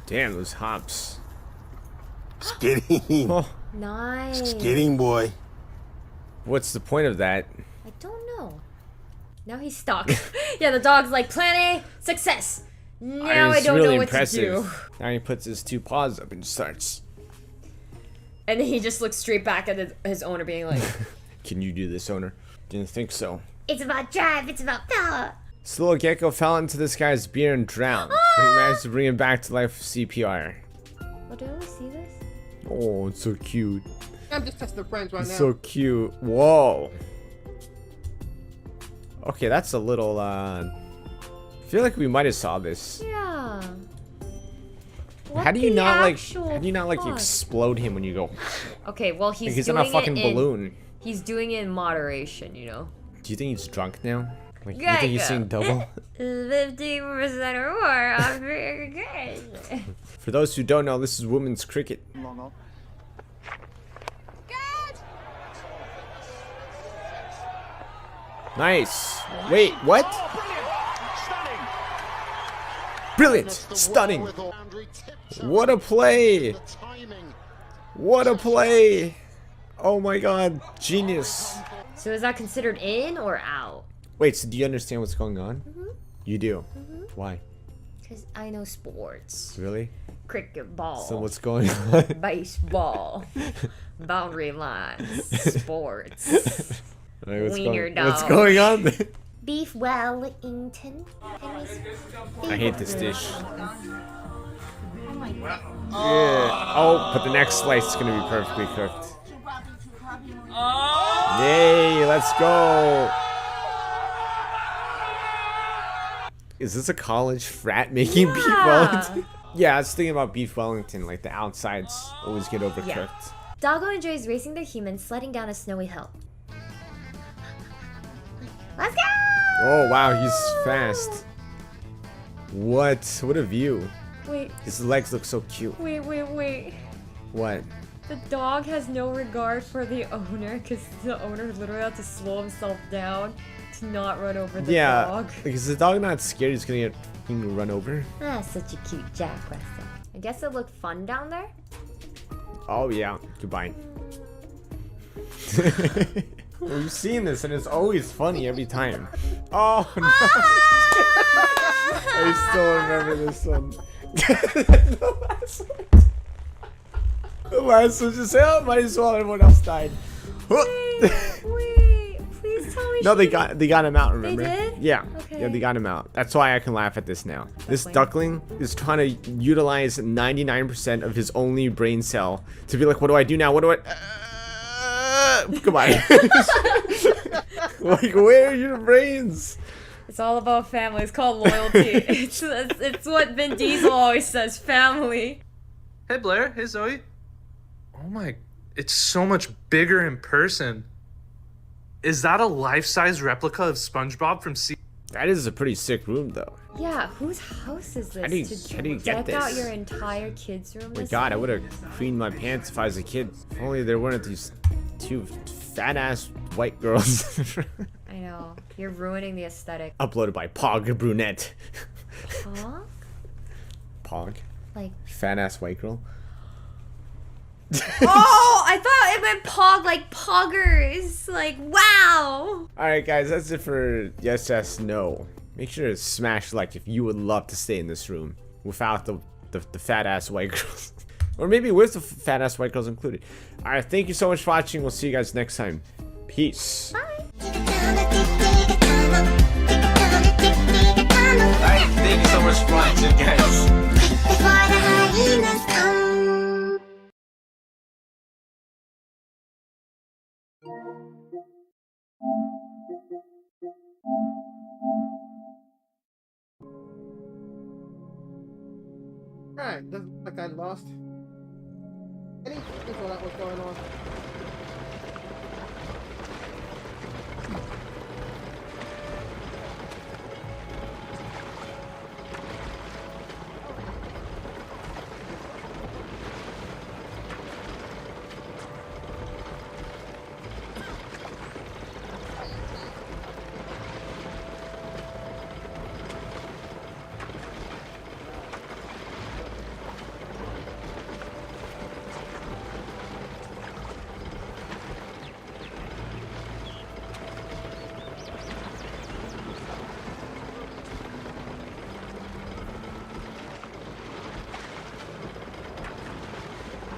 Damn, those hops. Skidding. Oh, Nice. Skidding, boy. what's the point of that? I don't know. Now he's stuck. Yeah, the dog's like, plan A, success. Now I It's don't really know what impressive. to do. Now he puts his two paws up and starts. And then he just looks straight back at his owner being like, Can you do this, owner? Didn't think so. it's about drive, it's about power. This little gecko fell into this guy's beer and drowned. But he managed to bring him back to life with CPR. Oh, do I always see this? Oh, it's so cute. I'm just testing the friends right It's now. so cute. Whoa. Okay, that's a little, I feel like we might have saw this. Yeah. How do you not like fuck? explode him when you go? Okay, well Like he's he's in doing a fucking it in, balloon. He's doing it in moderation, you know. Do you think he's drunk now? Like, you Yeah, think he's yeah. seeing double? 50% or more. I'm very good. For those who don't know, this is women's cricket. Nice. Wait, what? Brilliant. Stunning. What a play. What a play. Oh my god. Genius. So is that considered in or out? Wait, so do you understand what's going on? You do? Why? Because I know sports. Really? Cricket ball. So what's going on? Baseball. Boundary lines. Sports. Like, Wiener what's dog. going on there? Beef Wellington. I hate this dish. Yeah. Oh, but the next slice is gonna be perfectly cooked. Yay, let's go. Is this a college frat making beef Wellington? Yeah, I was thinking about beef Wellington, like the outsides always get overcooked. Yeah. Doggo enjoys racing the humans sledding down a snowy hill. Let's go! Oh wow, he's fast. What a view. Wait, His legs look so cute. wait. What? The dog has no regard for the owner because the owner literally had to slow himself down to not run over the Yeah, dog. like, is the dog not scared he's gonna get fucking run over? Ah, such a cute Jack Russell. I guess it looked fun down there. Oh yeah, goodbye. We've seen this and it's always funny every time. Oh no! I still remember this one. The last one just said, oh, might as well, everyone else died. Wait, please tell me. No, they got him out, remember? did? Yeah. Okay. Yeah, they got him out. That's why I can laugh at this now. This duckling is trying to utilize 99% of his only brain cell to be like, what do I do now? What do I... Goodbye. Like, where are your brains? It's all about family. It's called loyalty. it's what Vin Diesel always says. Family. Hey Blair, hey Zoe. Oh my, it's so much bigger in person. Is that a life-size replica of SpongeBob from Sea? That is a pretty sick room, though. Yeah, whose house is this? How do you get deck out this? your entire kids' room? My this god, I way? would have cleaned my pants if I was a kid. If only there weren't these two fat-ass white girls. I know. You're ruining the aesthetic. Uploaded by Pog Brunette. Huh? Pog? Like. Fat-ass white girl? Oh, I thought it meant pog, like poggers. Like, wow. Alright guys, that's it for yes, no. Make sure to smash like if you would love to stay in this room without the fat-ass white girls. Or maybe with the fat-ass white girls included. Alright, thank you so much for watching. We'll see you guys next time. Peace. Bye. Alright, thank you so much for watching, guys. Before the hyenas come. Alright, doesn't look like I lost. Any info that was going on?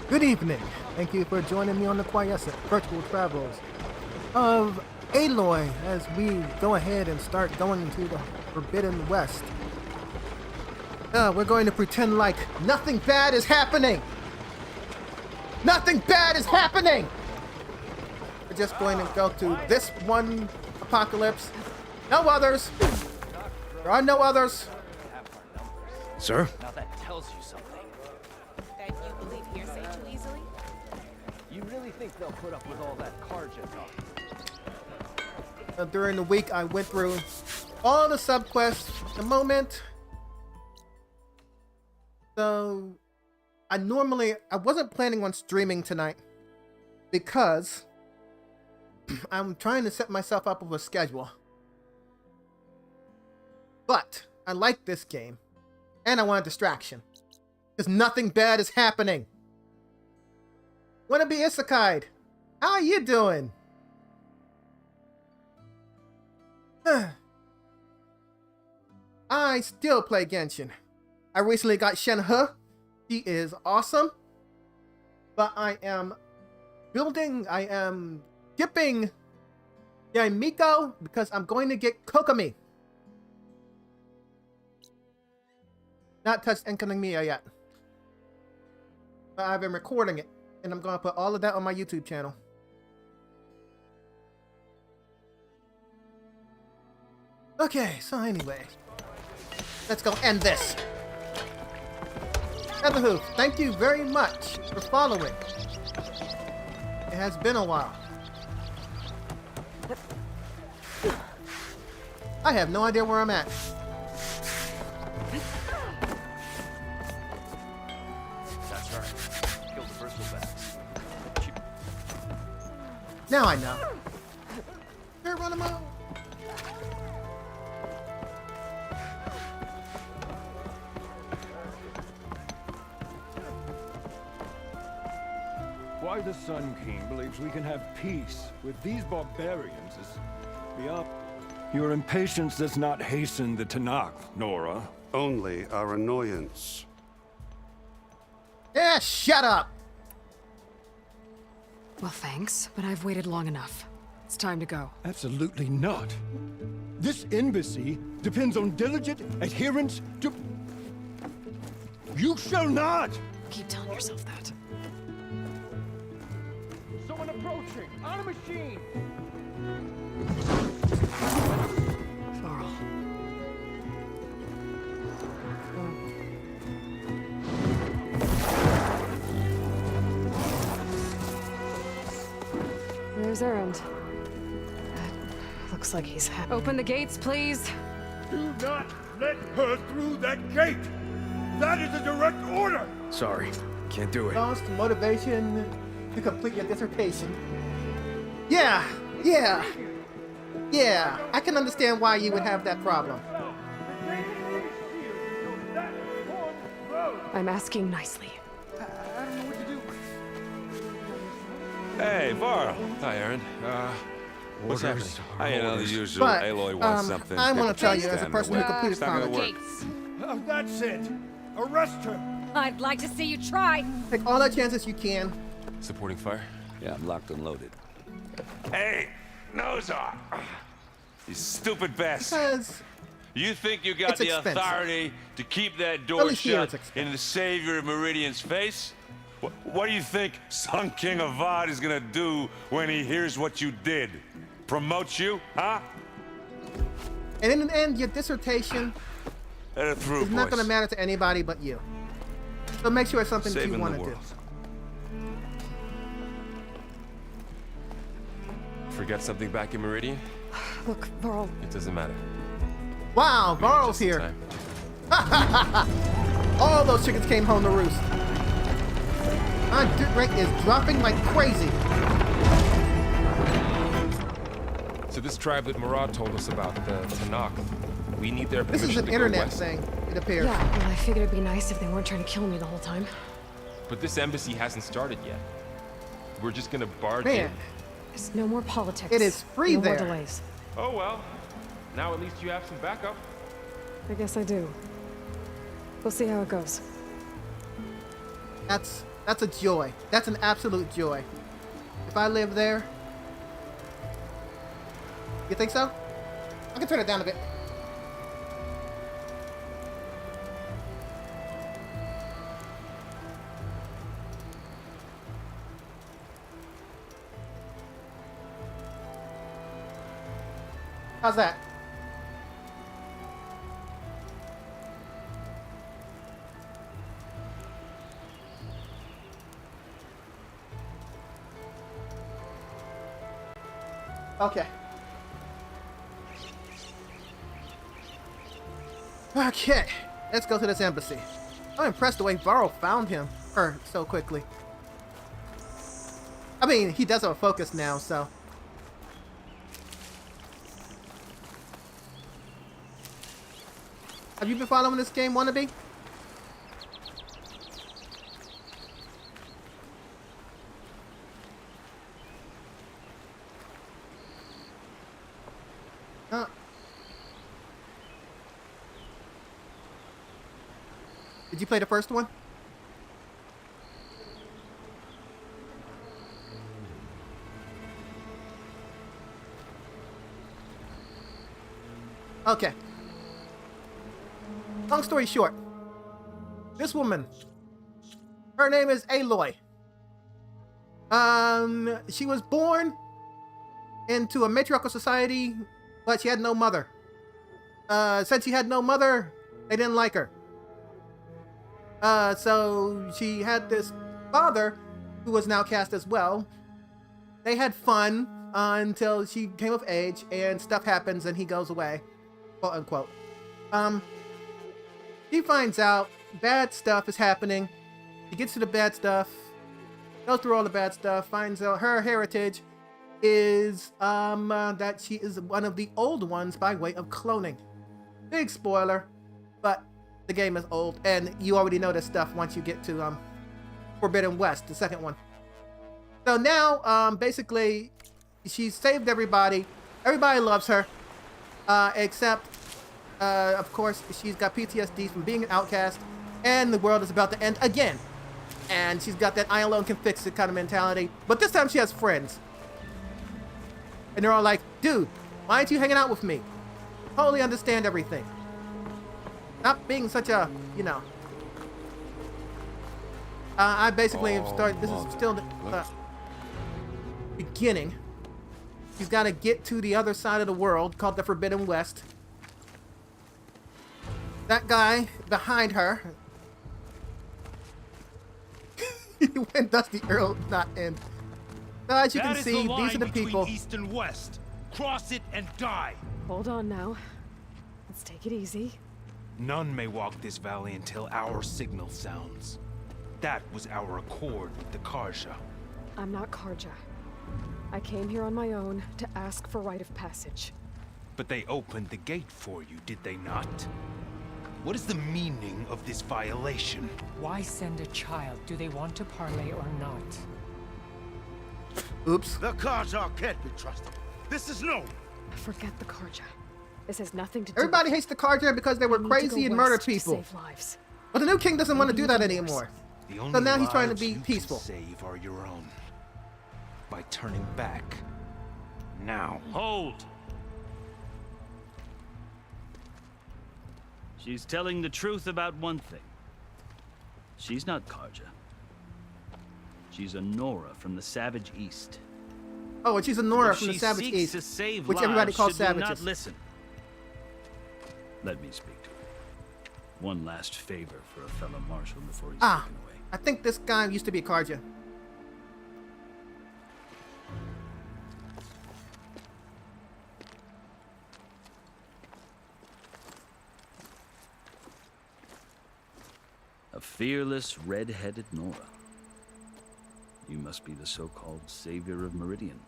Good evening. Thank you for joining me on the quiescent virtual travels of Aloy as we go ahead and start going to the Forbidden West. We're going to pretend like nothing bad is happening. Nothing bad is happening! We're just going to go to this one apocalypse. No others. There are no others. Sir? Now that tells you something. That you believe hearsay too easily? You really think they'll put up with all that Karja talk? During the week, I went through all the subquests. The moment. So, I wasn't planning on streaming tonight because I'm trying to set myself up with a schedule. But I like this game and I want a distraction because nothing bad is happening. Wanna be Isekai? How are you doing? I still play Genshin. I recently got Shenhe. She is awesome. But I am skipping Yaimiko because I'm going to get Kokomi. Not touched Enkanomiya yet. But I've been recording it. And I'm going to put all of that on my YouTube channel. Okay, so anyway. Let's go end this. Featherhoof, thank you very much for following. It has been a while. I have no idea where I'm at. That's right. Kill the bristlebags. Now I know. Here, run him out. Why the Sun King believes we can have peace with these barbarians is beyond. Your impatience does not hasten the Tanakh, Nora. Only our annoyance. Yeah, shut up. Well, thanks, but I've waited long enough. It's time to go. Absolutely not. This embassy depends on diligent adherence to... You shall not! Keep telling yourself that. Someone approaching! On a machine! Varl. There's Erend. Looks like he's happy. Open the gates, please. Do not let her through that gate! That is a direct order! Sorry, can't do it. Lost motivation to complete your dissertation. Yeah, I can understand why you would have that problem. I'm asking nicely. Hey, Varl. Hi, Aaron. What's happening? I know the usual. But Aloy wants something. I want to tell you, Stand as a in person the who way. completed It's not gonna college, work. That's it! Arrest her! I'd like to see you try. take all the chances you can. Supporting fire? Yeah, I'm locked and loaded. Hey, Nozar. You stupid bastard. Because You think you got It's the expensive. authority to keep that At door least here shut it's expensive. in the savior of Meridian's face? What do you think Sun King Avad is gonna do when he hears what you did? Promote you, huh? and in the end, your dissertation Let it through, is not boys. going to matter to anybody but you. So make sure it's something that Saving you want the to do. world. Forget something back in Meridian? Look, Varl. It doesn't matter. Wow, Varl's Just in here. time. All those chickens came home to roost. My dude rate is dropping like crazy. So this tribe that Murad told us about, the Tanakh, we need their This permission is an to go internet west. thing, it appears. Yeah, well, I figured it'd be nice if they weren't trying to kill me the whole time. But this embassy hasn't started yet. We're just gonna barge Man, in. There's no more politics. it is free no there. more delays. Oh well. Now at least you have some backup. I guess I do. We'll see how it goes. That's That's a joy. That's an absolute joy. If I live there, you think so? I can turn it down a bit. How's that? Okay. Okay, let's go to this embassy. I'm impressed the way Varro found him, so quickly. I mean, he does have a focus now, so. Have you been following this game, Wannabe? Did you play the first one? Okay. Long story short, this woman, her name is Aloy. She was born into a matriarchal society, but she had no mother. Since she had no mother, they didn't like her. So she had this father who was now cast as well. They had fun until she came of age and stuff happens and he goes away, quote unquote. She finds out bad stuff is happening. She gets to the bad stuff, goes through all the bad stuff, finds out her heritage is that she is one of the old ones by way of cloning. Big spoiler, but the game is old, and you already know this stuff once you get to Forbidden West, the second one. So now, basically, she's saved everybody. Everybody loves her, except, of course, she's got PTSD from being an outcast, and the world is about to end again. And she's got that I alone can fix it kind of mentality. But this time she has friends. And they're all like, dude, why aren't you hanging out with me? Totally understand everything. Not being such a, you know. I basically have started, this is still the beginning. She's got to get to the other side of the world called the Forbidden West. That guy behind her. When Dusty Earl not in. So as you can see, these are the people. East and West. Cross it and die. Hold on now. Let's take it easy. None may walk this valley until our signal sounds. That was our accord with the Carja. I'm not Carja. I came here on my own to ask for rite of passage. But they opened the gate for you, did they not? What is the meaning of this violation? Why send a child? Do they want to parley or not? Oops. The Carja can't be trusted. This is no. Forget the Carja. This has nothing to do. Everybody hates the Carja because they were crazy and murdered people. Save lives. But the new king doesn't want to do that anymore. The only So now he's trying to be lives you peaceful. can save are your own. By turning back. Now. Hold! She's telling the truth about one thing. She's not Carja. She's a Nora from the Savage East. Oh, and she's a Nora from the Savage East, to save which everybody lives, calls should we savages. not listen? Let me speak to her. One last favor for a fellow marshal before he's taken away. I think this guy used to be Carja. A fearless, red-headed Nora. You must be the so-called savior of Meridian.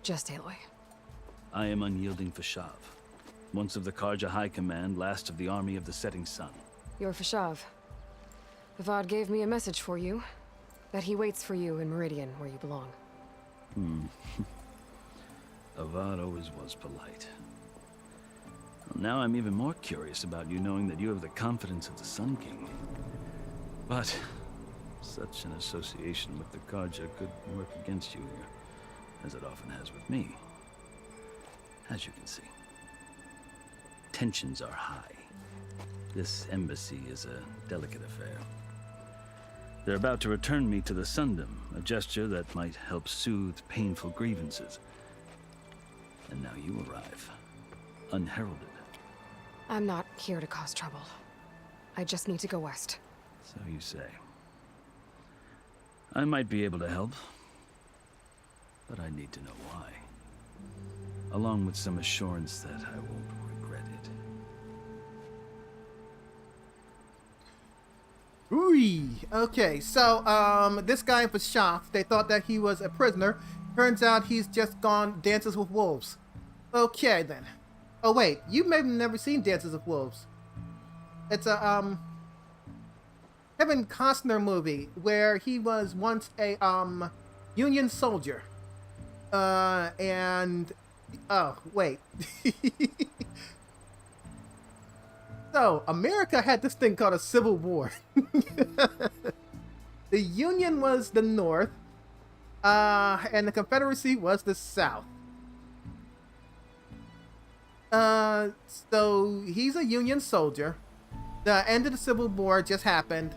Just Aloy. I am Unyielding Fashav, once of the Carja High Command, last of the army of the Setting Sun. You're Fashav. Avad gave me a message for you. That he waits for you in Meridian, where you belong. Avad always was polite. Well, now I'm even more curious about you knowing that you have the confidence of the Sun King. But Such an association with the Carja could work against you here, as it often has with me. As you can see, tensions are high. This embassy is a delicate affair. They're about to return me to the Sundom, a gesture that might help soothe painful grievances. And now you arrive, unheralded. I'm not here to cause trouble. I just need to go west. So you say. I might be able to help, but I need to know why. Along with some assurance that I won't regret it. Ooh. Okay, so this guy was shocked. They thought that he was a prisoner. Turns out he's just gone Dances with Wolves. Okay then. Oh wait, you may have never seen Dances with Wolves. It's a Kevin Costner movie where he was once a Union soldier. And oh wait. So America had this thing called a Civil War. The Union was the North, and the Confederacy was the South. So he's a Union soldier. The end of the Civil War just happened.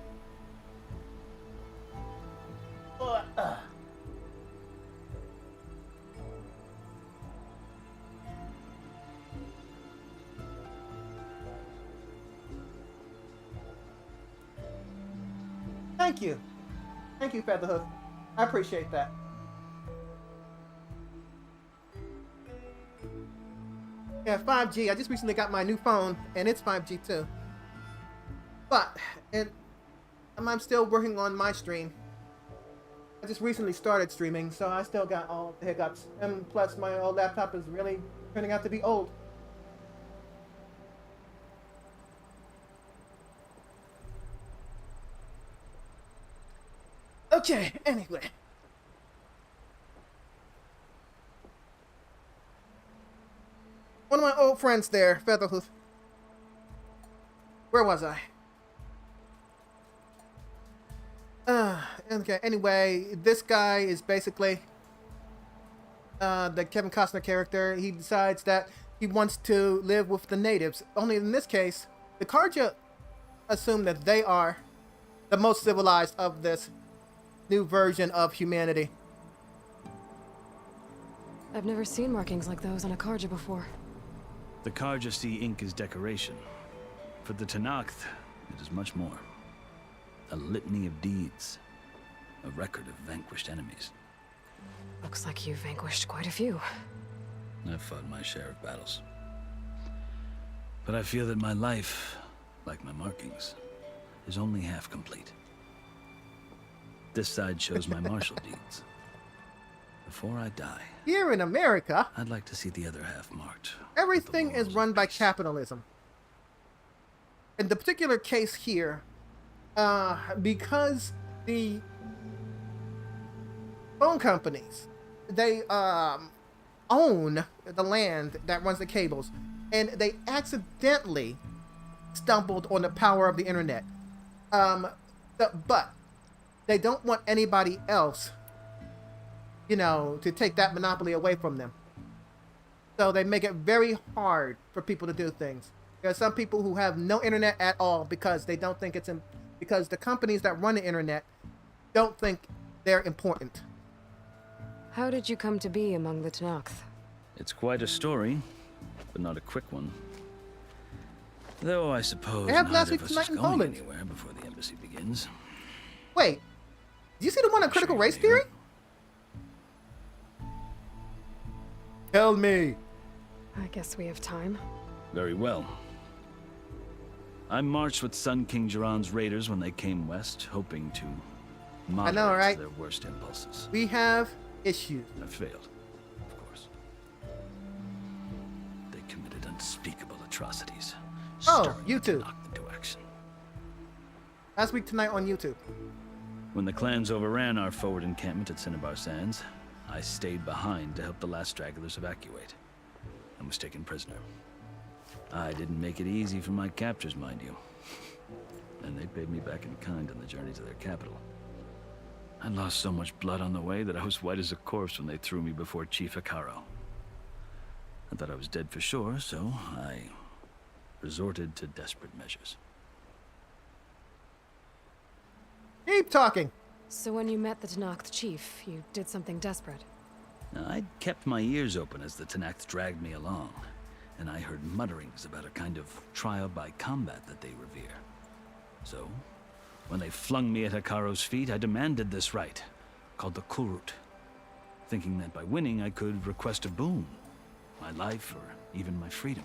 Thank you. Thank you, Featherhoof. I appreciate that. Yeah, 5G. I just recently got my new phone, and it's 5G too. But, I'm still working on my stream. I just recently started streaming, so I still got all the hiccups. And plus, my old laptop is really turning out to be old. Okay, anyway. One of my old friends there, Featherhoof. Where was I? Okay, anyway, this guy is basically the Kevin Costner character. He decides that he wants to live with the natives. Only in this case, the Carja assume that they are the most civilized of this new version of humanity. I've never seen markings like those on a Carja before. The Carja see ink as decoration. For the Tenakth, it is much more. A litany of deeds. A record of vanquished enemies. Looks like you've vanquished quite a few. I've fought my share of battles. But I feel that my life, like my markings, is only half complete. This side shows my martial deeds. Before I die, Here in America, I'd like to see the other half marked. everything is run by capitalism. In the particular case here, because the phone companies, they own the land that runs the cables, and they accidentally stumbled on the power of the internet. But they don't want anybody else, to take that monopoly away from them. So they make it very hard for people to do things. There are some people who have no internet at all because they don't think it's because the companies that run the internet don't think they're important. How did you come to be among the Tenakth? It's quite a story, but not a quick one. Though I suppose They have Last neither Week of us Tonight is in going Poland. anywhere before the embassy begins. Wait, do you see the one on critical race theory? Tell me. I guess we have time. Very well. I marched with Sun King Jiran's raiders when they came west, hoping to moderate right? their worst impulses. We have issues. I failed, of course. They committed unspeakable atrocities. Oh, stirring YouTube. Tenakth into action. Last Week Tonight on YouTube. When the clans overran our forward encampment at Cinnabar Sands, I stayed behind to help the last stragglers evacuate, and was taken prisoner. I didn't make it easy for my captors, mind you. And they paid me back in kind on the journey to their capital. I lost so much blood on the way that I was white as a corpse when they threw me before Chief Hekarro. I thought I was dead for sure, so I resorted to desperate measures. Keep talking. So when you met the Tenakth chief, you did something desperate. Now, I'd kept my ears open as the Tenakth dragged me along, and I heard mutterings about a kind of trial by combat that they revere. So, when they flung me at Hekarro's feet, I demanded this right, called the Kulrut, thinking that by winning I could request a boon, my life or even my freedom.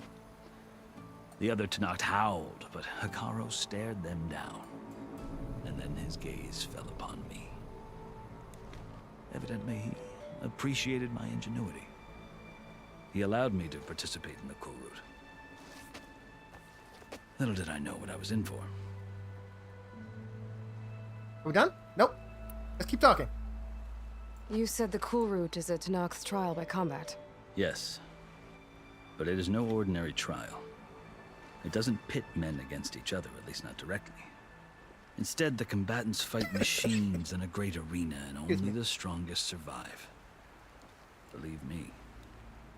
The other Tenakth howled, but Hekarro stared them down, and then his gaze fell upon me. Evidently, he appreciated my ingenuity. He allowed me to participate in the Kulrut. Little did I know what I was in for. Are we done? Nope. Let's keep talking. You said the Kulrut is a Tenakth trial by combat. Yes, but it is no ordinary trial. It doesn't pit men against each other, at least not directly. Instead, the combatants fight machines in a great arena, and only the strongest survive. Believe me,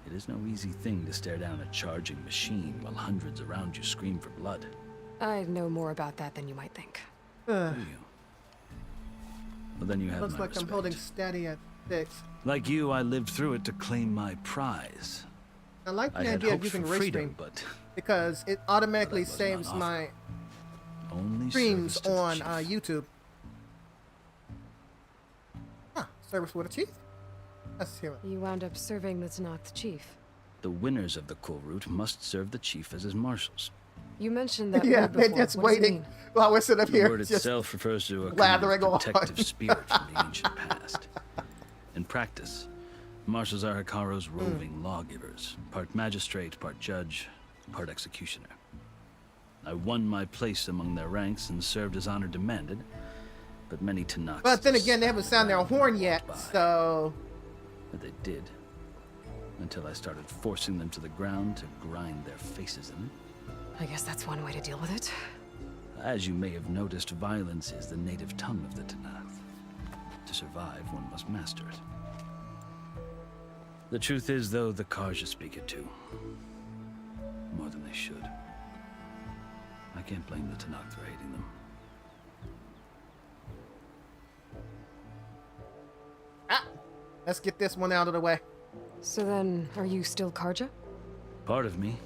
it is no easy thing to stare down a charging machine while hundreds around you scream for blood. I know more about that than you might think. Do you? Well, then you have Looks my like respect. I'm holding steady at 6. Like you, I lived through it to claim my prize. I like the I had idea of hoped using for Race freedom, Stream but because it automatically But that was saves not my only streams service to the on chief. YouTube. Huh, service with a chief? Let's hear it. You wound up serving the Tenakth chief. The winners of the Kulrut must serve the chief as his marshals. You mentioned that Yeah, word they're before. just What does it waiting mean? while we're sitting up The here. word just itself refers to a kind blathering of on. protective spirit from the ancient past. In practice, marshals are Hekarro's roving lawgivers, part magistrate, part judge, part executioner. I won my place among their ranks and served as honor demanded, but many Tenakths... But then again, they haven't sounded their horn yet, so... But they did, until I started forcing them to the ground to grind their faces in it. I guess that's one way to deal with it. As you may have noticed, violence is the native tongue of the Tenakth. To survive, one must master it. The truth is, though, the Karja speak it too. More than they should. I can't blame the Tenakth for hating them. Let's get this one out of the way. So then, are you still Karja? Part of me,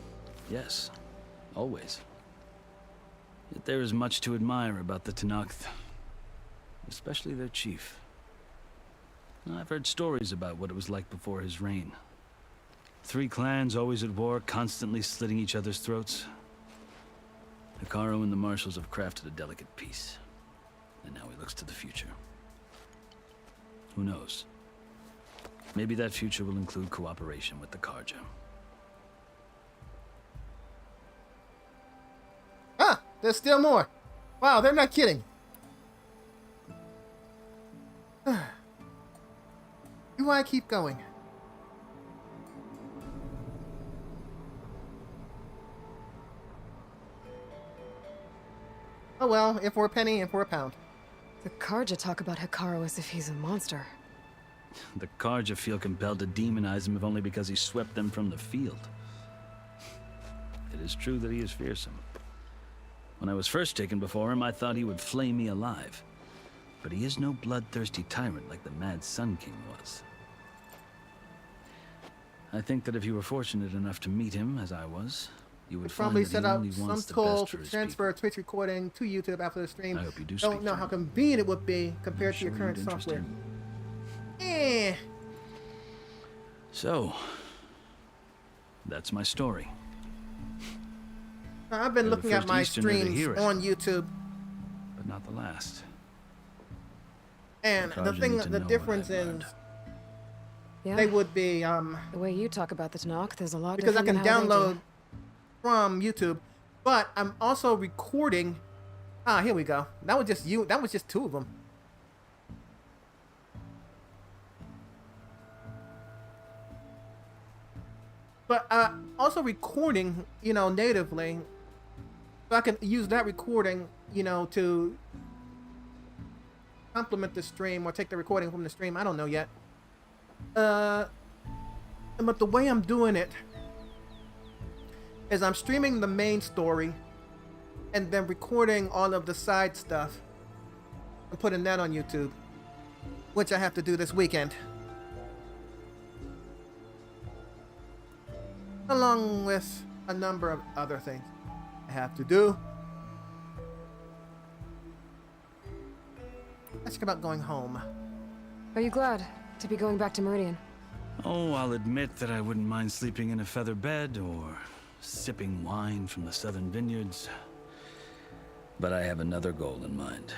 yes. Always. Yet there is much to admire about the Tenakth. Especially their chief. I've heard stories about what it was like before his reign. 3 clans always at war, constantly slitting each other's throats. Hekarro and the marshals have crafted a delicate peace. And now he looks to the future. Who knows? Maybe that future will include cooperation with the Karja. Ah, there's still more. Wow, they're not kidding. Do I keep going? Oh well, in for a penny, in for a pound. The Karja talk about Hekarro as if he's a monster. The Karja feel compelled to demonize him if only because he swept them from the field. It is true that he is fearsome. When I was first taken before him, I thought he would flay me alive. But he is no bloodthirsty tyrant like the Mad Sun King was. I think that if you were fortunate enough to meet him, as I was, you would find Probably that set he up only some wants the tool best for to his transfer a Twitch recording to YouTube after the stream. I hope you do Don't speak know to how him. convenient it would be compared to your sure current you'd interest software. him. Eh. So, that's my story. I've been You're the looking at first my Easterner to streams hear it. on YouTube, But not the last. and the Karja thing, need to the know what difference I've is learned. Yeah. they would be The way you talk about the Tenakth, there's a lot because I different can than how they download do. from YouTube, but I'm also recording. Ah, here we go. That was just you. That was just 2 of them. But also recording, you know, natively, so I can use that recording, you know, to complement the stream or take the recording from the stream. I don't know yet. But the way I'm doing it is I'm streaming the main story and then recording all of the side stuff and putting that on YouTube, which I have to do this weekend. Along with a number of other things I have to do. Let's think about going home. Are you glad to be going back to Meridian? Oh, I'll admit that I wouldn't mind sleeping in a feather bed or sipping wine from the southern vineyards. But I have another goal in mind.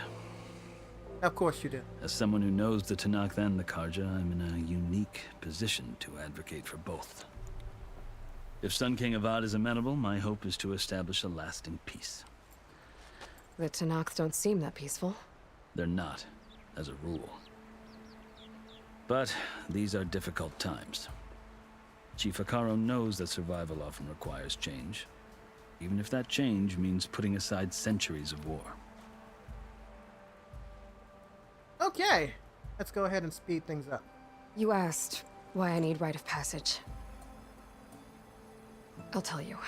Of course you do. As someone who knows the Tenakth and the Karja, I'm in a unique position to advocate for both. If Sun King Avad is amenable, my hope is to establish a lasting peace. The Tenakth don't seem that peaceful. They're not, as a rule. But these are difficult times. Chief Hekarro knows that survival often requires change, even if that change means putting aside centuries of war. Okay, let's go ahead and speed things up. You asked why I need rite of passage. I'll tell you,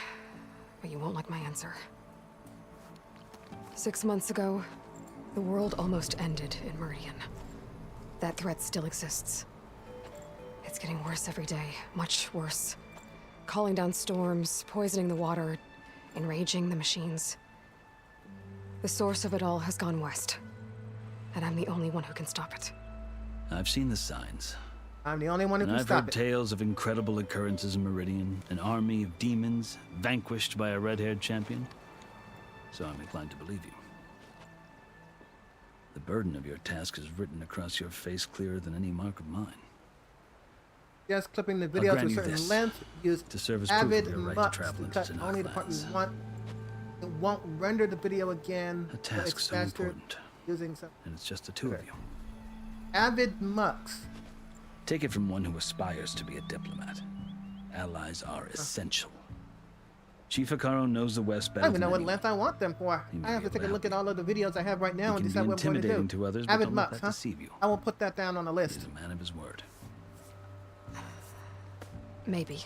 but you won't like my answer. 6 months ago, the world almost ended in Meridian. That threat still exists. It's getting worse every day, much worse. Calling down storms, poisoning the water, enraging the machines. The source of it all has gone west, and I'm the only one who can stop it. I've seen the signs. I'm the only one who And can I've stop heard it. tales of incredible occurrences in Meridian, an army of demons vanquished by a red-haired champion. So I'm inclined to believe you. The burden of your task is written across your face clearer than any mark of mine. Just clipping the video to grant a you certain this, length. Use to serve as proof Avid of your right to Mux travel to into cut Tenakth only the part you lands. want. It won't render the video again. A task It's so faster important, using some and it's just the two of you. Avid Mux. Take it from one who aspires to be a diplomat. Allies are essential. Chief Hekarro knows the West I better don't even than know what anyone. length I want them for. You may I have be to take a able to look at all of the videos I have right now He and can decide be what I'm going to intimidating do. to others, but Avid don't let Mux, that huh? deceive you. I will put that down on the list. He's a man of his word. Maybe.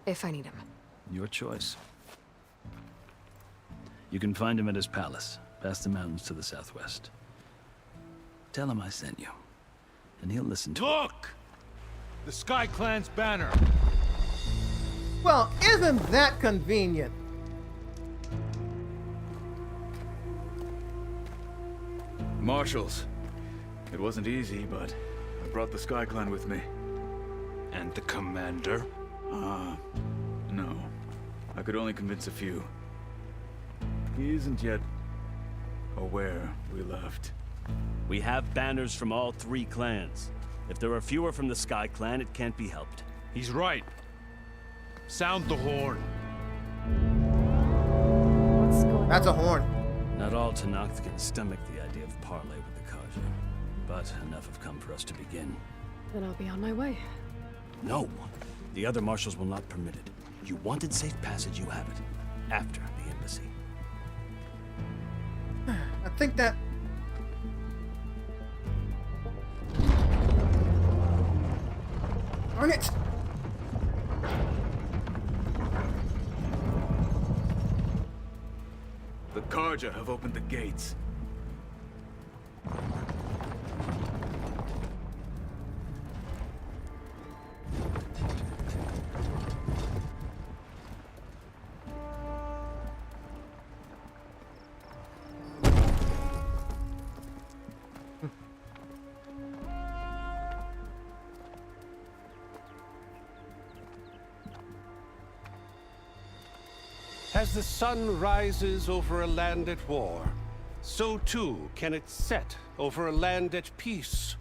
If I need him. Your choice. You can find him at his palace, past the mountains to the southwest. Tell him I sent you, and he'll listen to Look! The Sky Clan's banner. Well, isn't that convenient? Marshals. It wasn't easy, but I brought the Sky Clan with me. And the commander? No. I could only convince a few. He isn't yet aware we left. We have banners from all 3 clans. If there are fewer from the Sky Clan, it can't be helped. He's right. Sound the horn. What's going That's a on? horn. Not all Tenakth can stomach the idea of parley with the Karja, but enough have come for us to begin. Then I'll be on my way. No, the other marshals will not permit it. You wanted safe passage, you have it. After the embassy. I think that... Darn it! The Karja have opened the gates. As the sun rises over a land at war, so too can it set over a land at peace.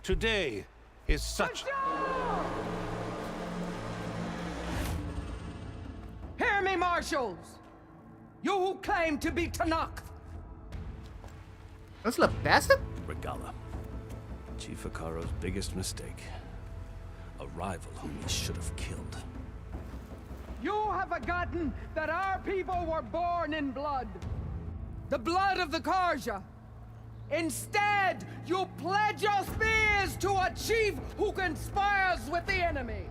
Today is such... Hear me, marshals! You who claim to be Tenakth! That's the bastard? Regala. Chief Hekarro's biggest mistake. A rival whom he should have killed. You have forgotten that our people were born in blood. The blood of the Karja. Instead, you pledge your spears to achieve who conspires with the enemy.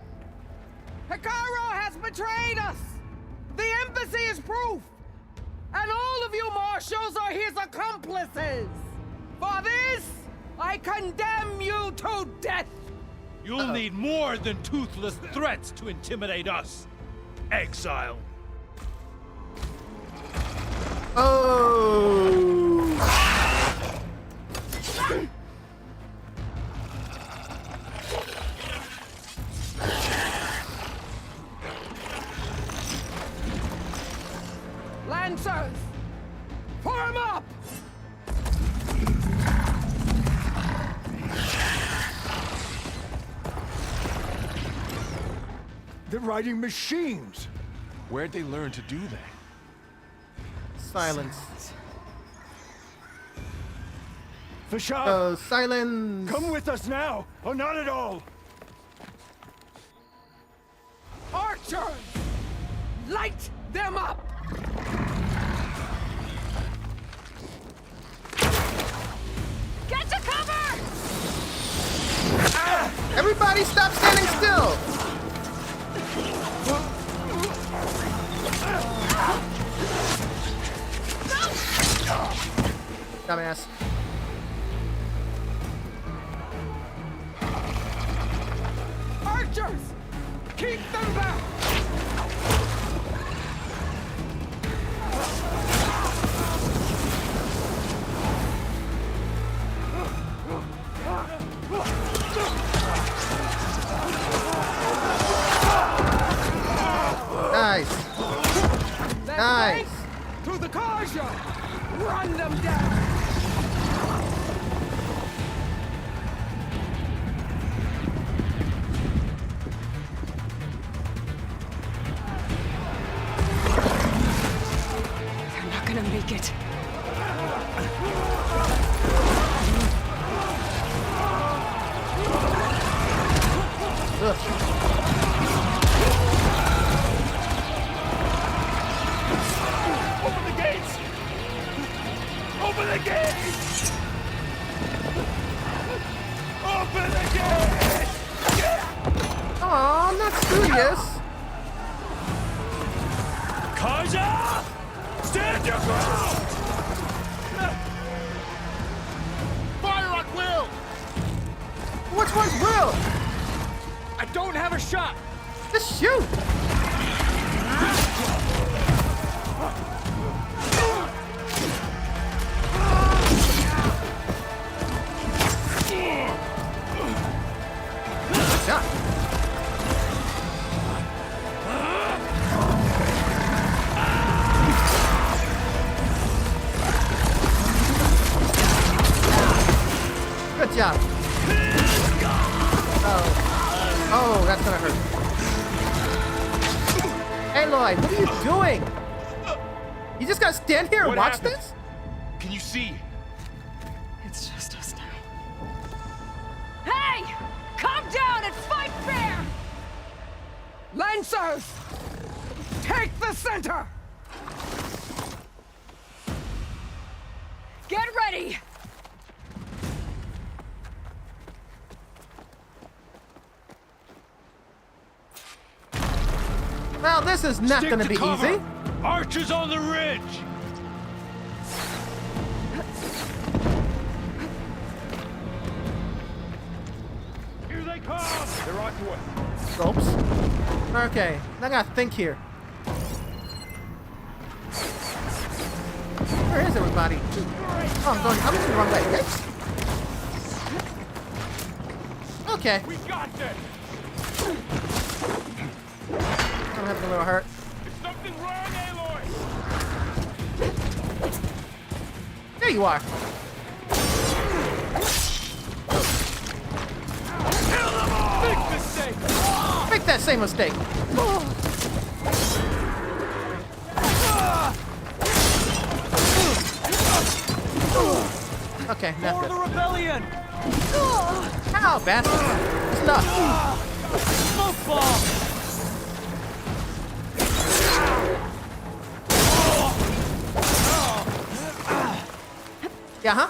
Hikaru has betrayed us. The embassy is proof. And all of you marshals are his accomplices. For this, I condemn you to death. You'll need more than toothless threats to intimidate us. Exile. Oh. Lancers, form up! They're riding machines. Where'd they learn to do that? Silence. Fashad, silence. come with us now, or not at all. Archers, light them up! Get to cover! Everybody stop standing still! Dumbass. Archers, keep them back! Nice. Nice. To the Kaja! Run them down! They're not gonna make it. Open the gates! Open the gates! Open the gates! Aw, not serious. Kaja! Stand your ground! Fire on Will! Which one's Will? I don't have a shot! Just shoot. Shot. Good job. Oh, that's gonna hurt. Aloy, what are you doing? You just gotta stand here and What watch happened? this? Can you see? It's just us now. Hey! Calm down and fight fair! Lancers, take the center! Get ready! Well, this is not Stick gonna to be cover. easy. Archers on the ridge! Here they come! They're on your way. Ropes. Okay, I gotta think here. Where is everybody? Oh, I'm going the wrong way. Yikes. Okay. We got this! I'm having a little hurt. Is something wrong, Aloy? There you are. Kill them all! Big mistake! Make that same mistake. Okay, For not the good. rebellion! Ow, bastard. Stuck. Smoke bomb! Yeah, huh?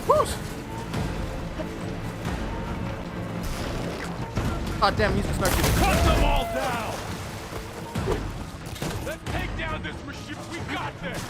Whoosh! Oh damn, he's gonna start shooting. Cut them all down! Let's take down this machine. We got this!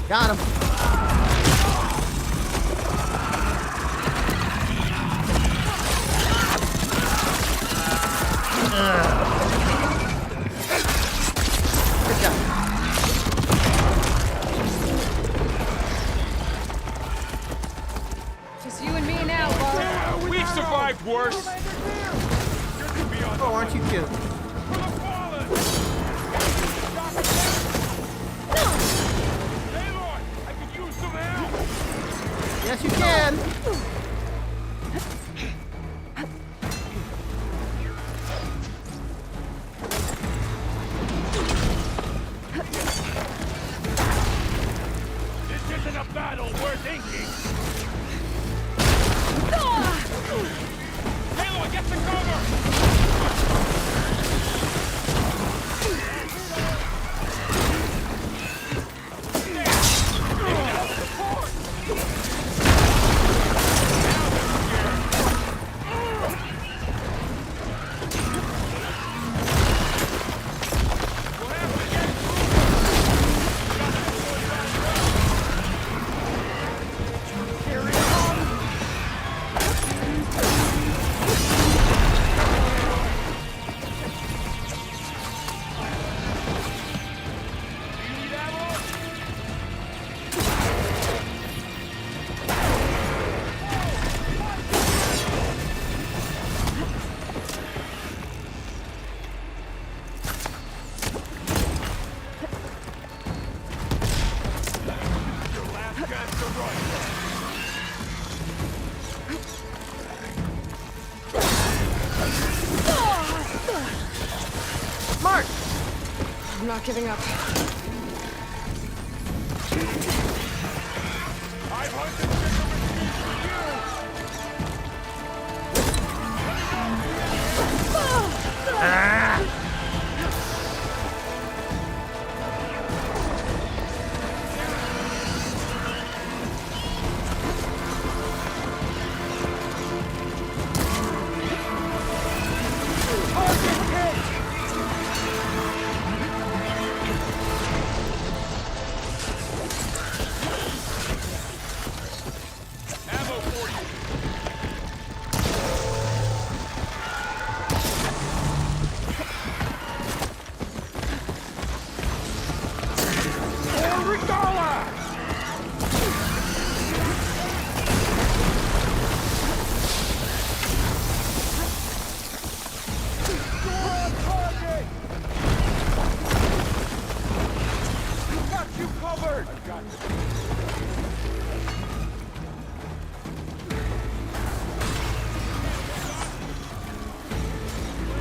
Got him. Good job. Just you and me now, Laura. We've survived worse. Oh, aren't you cute? Yes, you can. This isn't a battle worth inking. Aloy, get the cover! Mark! I'm not giving up.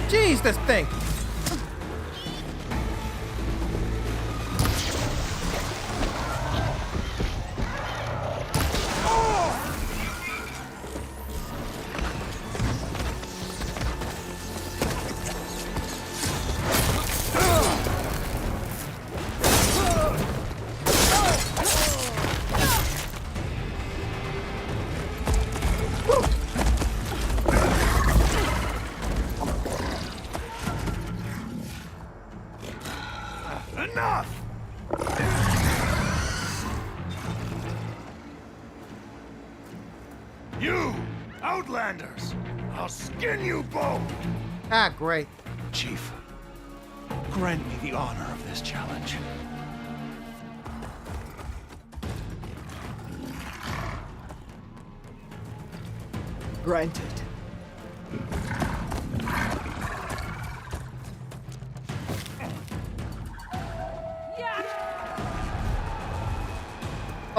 Jeez, this thing. Enough! You, Outlanders! I'll skin you both! Ah, great. Chief, grant me the honor of this challenge. Granted.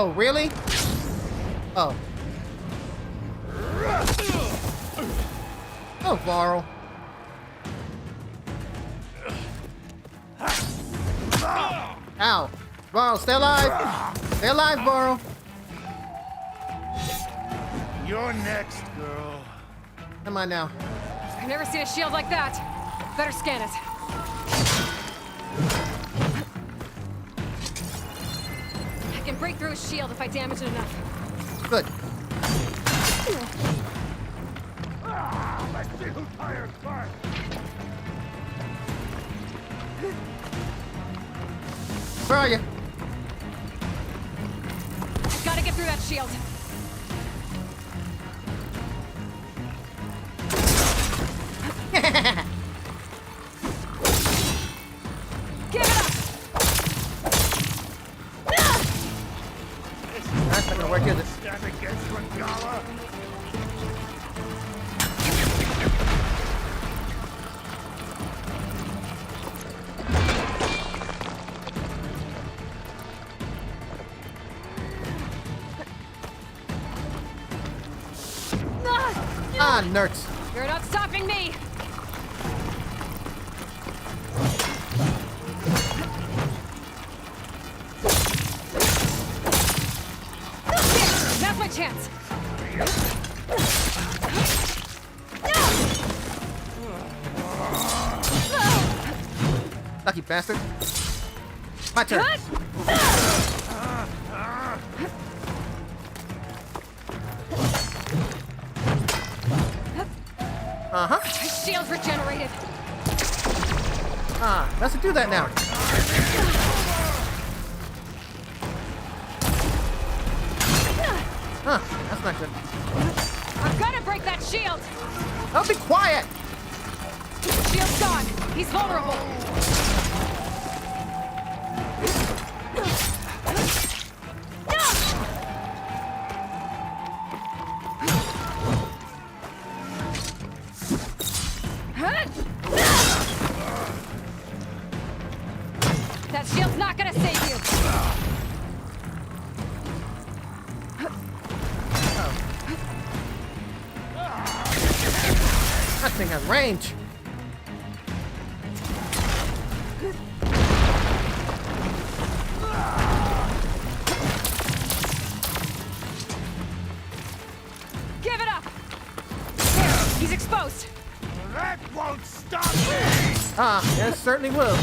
Oh, really? Oh. Oh, Varl. Ow. Varl, stay alive. Stay alive, Varl. You're next, girl. Come on now. I've never seen a shield like that. Better scan it. I can break through his shield if I damage it enough. Good. Let's see who tires first. Where are you? I've got to get through that shield. Give it up! That's not gonna work, is it? Stand against Regala. Ah, nerds. You're not stopping me! That's my chance! Lucky bastard. My turn. Uh-huh. My shield's regenerated. Ah, let's do that now. Huh, that's not good. I'm gonna break that shield! Oh, be quiet! Shield's gone. He's vulnerable. That shield's not gonna save you. That thing has range. Give it up. There, he's exposed. That won't stop me! Ah, it certainly will.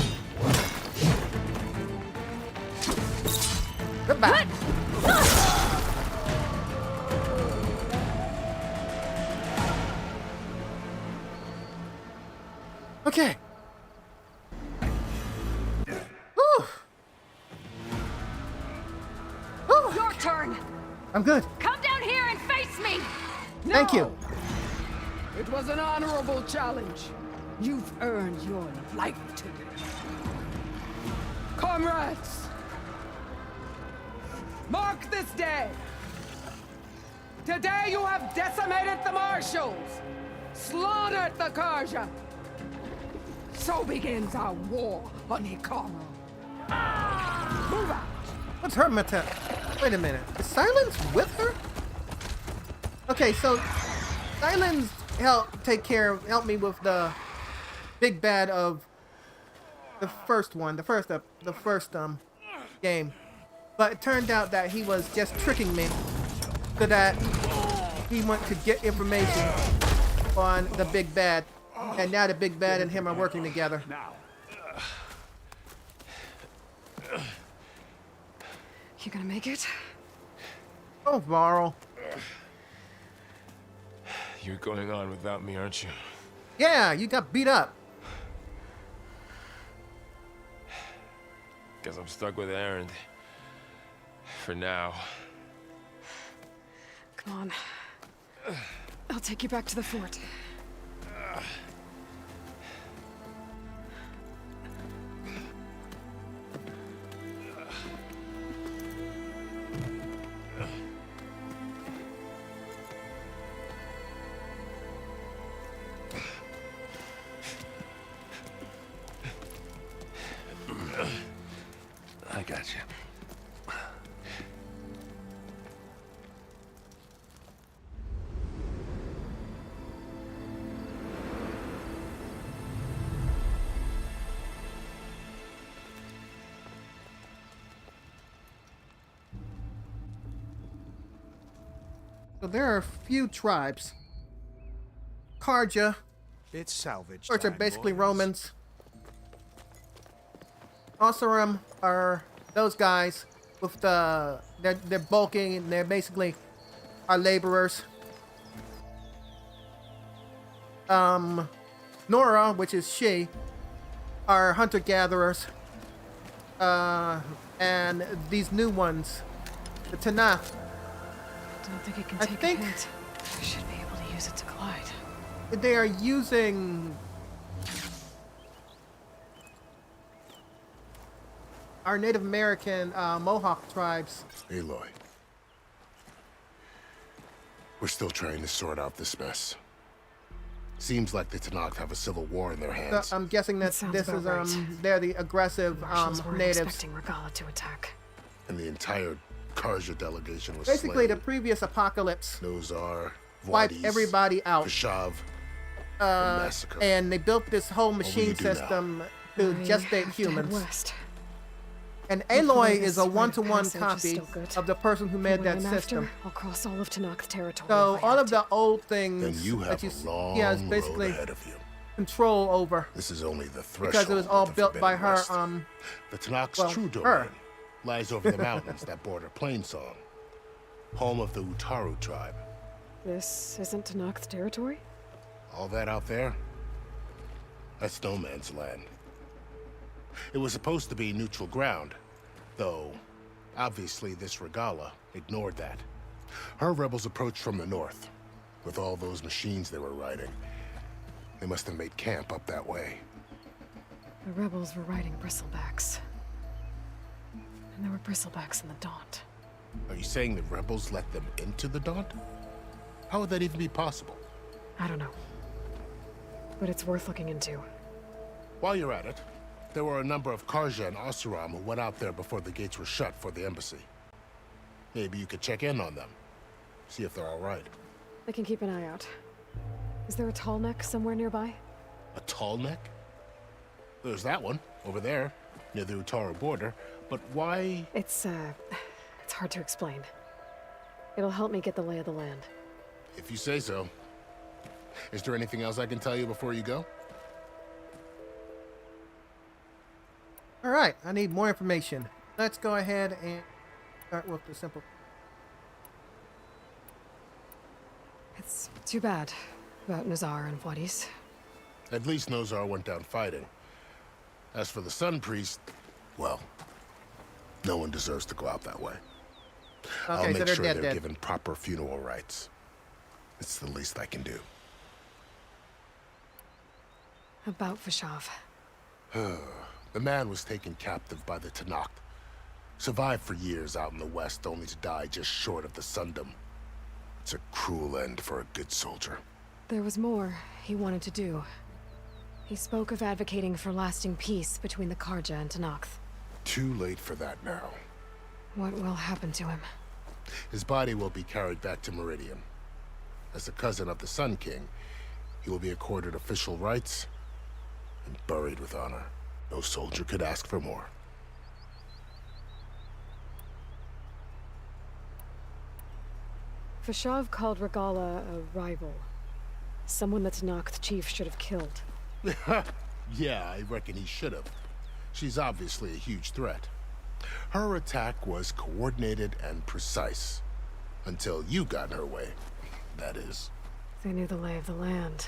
Goodbye. Okay. Whew. Whew. Your turn. I'm good. Come down here and face me. Thank you. It was an honorable challenge. You've earned your life today. Comrades, mark this day. Today you have decimated the marshals, slaughtered the Karja. So begins our war on Hikaru. Move out. What's her meta? Wait a minute. Is Silence with her? Okay, so Silence help me with the big bad of the first one, the first game. But it turned out that he was just tricking me so that he went to get information on the big bad. And now the big bad and him are working together. You gonna make it? Oh, Varl. You're going on without me, aren't you? Yeah, you got beat up. Guess I'm stuck with Erend. For now. Come on. I'll take you back to the fort. I got you. So there are a few tribes. Karja, It's salvage which are time, basically boys. Romans. Oseram are those guys with the they're bulking and they're basically are laborers. Nora, which is she, are hunter-gatherers. And these new ones, the Tanakh. Don't think it can I take think a hint. I should be able to use it to glide. they are using our Native American Mohawk tribes. Aloy. We're still trying to sort out this mess. Seems like the Tanakh have a civil war in their hands. I'm guessing that sounds this is about right. they're the aggressive Marshals weren't natives. expecting Regala to attack. And the entire Karja delegation was Basically, the slain. previous apocalypse Nozar, wiped Wadis, everybody out. Kashav, massacre. And they built this whole will machine you do now? system to We gestate have to head humans. west. And Hopefully Aloy this is a rite of one-to-one passage is copy still good. of the person who made For that what I'm system. after, I'll cross all of Tanakh territory. So if I all have of the old things Then you that have you a long he has road basically ahead of you. control over This is only the threshold. because it was all of the built by Forbidden her. West. The Tanakh's well, true domain her. lies over the mountains that border Plainsong, home of the Utaru tribe. This isn't Tanakh territory? All that out there, that's no man's land. It was supposed to be neutral ground, though obviously this Regala ignored that. Her rebels approached from the north, with all those machines they were riding. They must have made camp up that way. The rebels were riding bristlebacks. And there were bristlebacks in the Daunt. Are you saying the rebels let them into the Daunt? How would that even be possible? I don't know. But it's worth looking into. While you're at it, there were a number of Karja and Oseram who went out there before the gates were shut for the embassy. Maybe you could check in on them. See if they're all right. I can keep an eye out. Is there a tall neck somewhere nearby? A tall neck? There's that one, over there, near the Utaru border. But why? It's hard to explain. It'll help me get the lay of the land. If you say so. Is there anything else I can tell you before you go? All right, I need more information. Let's go ahead and start with the simple. It's too bad about Nazar and Wadis. At least Nozar went down fighting. As for the Sun Priest, well, no one deserves to go out that way. I'll Okay, make so they're sure dead, they're dead. given proper funeral rites. It's the least I can do. About Vashav. The man was taken captive by the Tanakh. Survived for years out in the west, only to die just short of the Sundom. It's a cruel end for a good soldier. There was more he wanted to do. He spoke of advocating for lasting peace between the Karja and Tanakh. Too late for that now. What will happen to him? His body will be carried back to Meridian. As a cousin of the Sun King, he will be accorded official rights and buried with honor. No soldier could ask for more. Vashav called Regala a rival. Someone the Tanakh chief should have killed. Yeah, I reckon he should have. She's obviously a huge threat. Her attack was coordinated and precise. Until you got in her way, that is. They knew the lay of the land.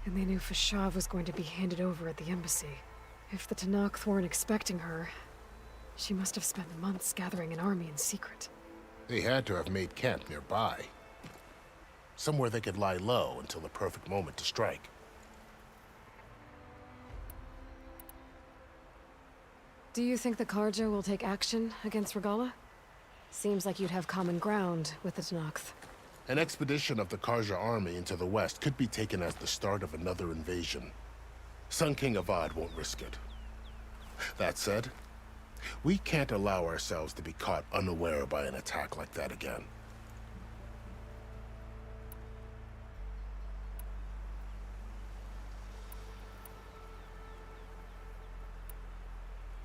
And they knew Vashav was going to be handed over at the embassy. If the Tanakh weren't expecting her, she must have spent months gathering an army in secret. They had to have made camp nearby. Somewhere they could lie low until the perfect moment to strike. Do you think the Karja will take action against Regala? Seems like you'd have common ground with the Tanakh. An expedition of the Karja army into the west could be taken as the start of another invasion. Sun King Avad won't risk it. That said, we can't allow ourselves to be caught unaware by an attack like that again.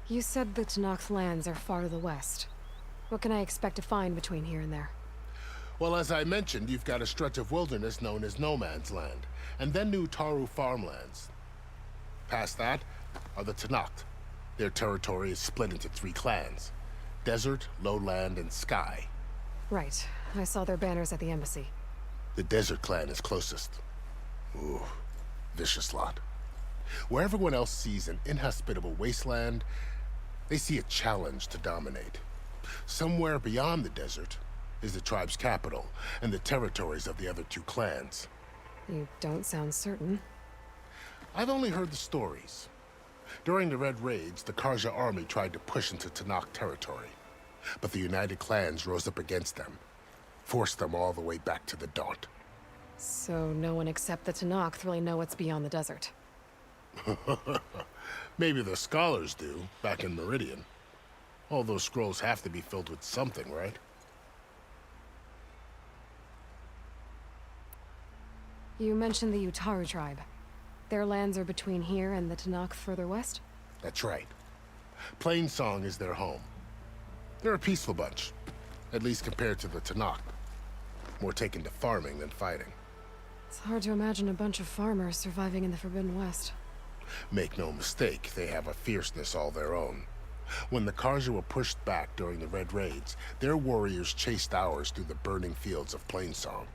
You said the Tanakh lands are far to the west. What can I expect to find between here and there? Well, as I mentioned, you've got a stretch of wilderness known as No Man's Land, and then New Taru farmlands. Past that are the Tenakth. Their territory is split into 3 clans: Desert, Lowland, and Sky. Right. I saw their banners at the embassy. The Desert clan is closest. Ooh, vicious lot. Where everyone else sees an inhospitable wasteland, they see a challenge to dominate. Somewhere beyond the desert is the tribe's capital and the territories of the other 2 clans. You don't sound certain. I've only heard the stories. During the Red Raids, the Karja army tried to push into Tenakth territory, but the United Clans rose up against them, forced them all the way back to the Daunt. So no one except the Tenakth really know what's beyond the desert. Maybe the scholars do, back in Meridian. All those scrolls have to be filled with something, right? You mentioned the Utaru tribe. Their lands are between here and the Tenakth further west? That's right. Plainsong is their home. They're a peaceful bunch, at least compared to the Tenakth. More taken to farming than fighting. It's hard to imagine a bunch of farmers surviving in the Forbidden West. Make no mistake, they have a fierceness all their own. When the Karja were pushed back during the Red Raids, their warriors chased ours through the burning fields of Plainsong.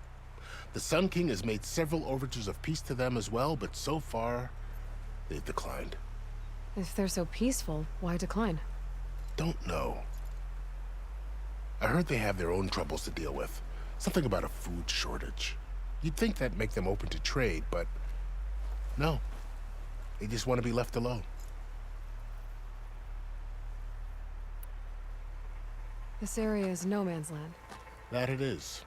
The Sun King has made several overtures of peace to them as well, but so far, they've declined. If they're so peaceful, why decline? Don't know. I heard they have their own troubles to deal with. Something about a food shortage. You'd think that'd make them open to trade, but no. They just want to be left alone. This area is no man's land. That it is.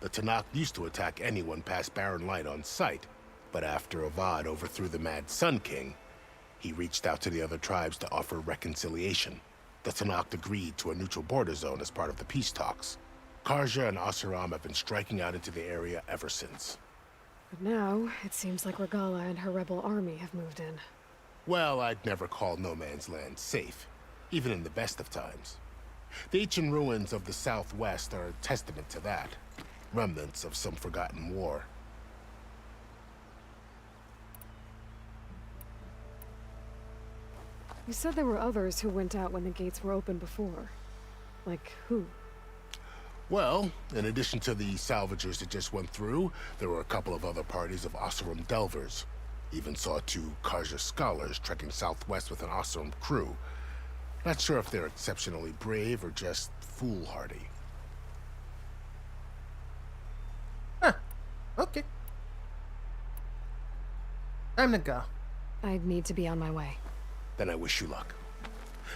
The Tenakth used to attack anyone past Barren Light on sight, but after Avad overthrew the Mad Sun King, he reached out to the other tribes to offer reconciliation. The Tenakth agreed to a neutral border zone as part of the peace talks. Karja and Asuram have been striking out into the area ever since. But now, it seems like Regala and her rebel army have moved in. Well, I'd never call No Man's Land safe, even in the best of times. The ancient ruins of the Southwest are a testament to that. Remnants of some forgotten war. You said there were others who went out when the gates were open before. Like who? Well, in addition to the salvagers that just went through, there were a couple of other parties of Oseram Delvers. Even saw 2 Karja scholars trekking southwest with an Oseram crew. Not sure if they're exceptionally brave or just foolhardy. Okay. Time to go. I'd need to be on my way. Then I wish you luck.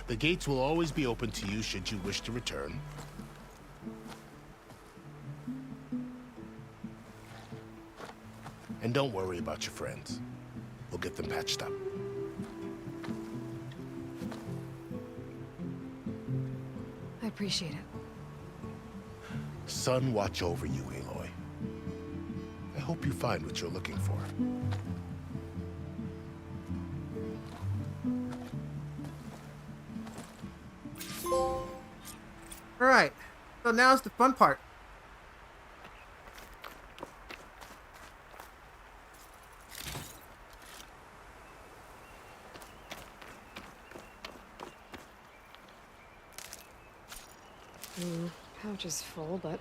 The gates will always be open to you should you wish to return. And don't worry about your friends. We'll get them patched up. I appreciate it. Sun watch over you, Aloy. I hope you find what you're looking for. Alright, so now's the fun part. Pouch is full, but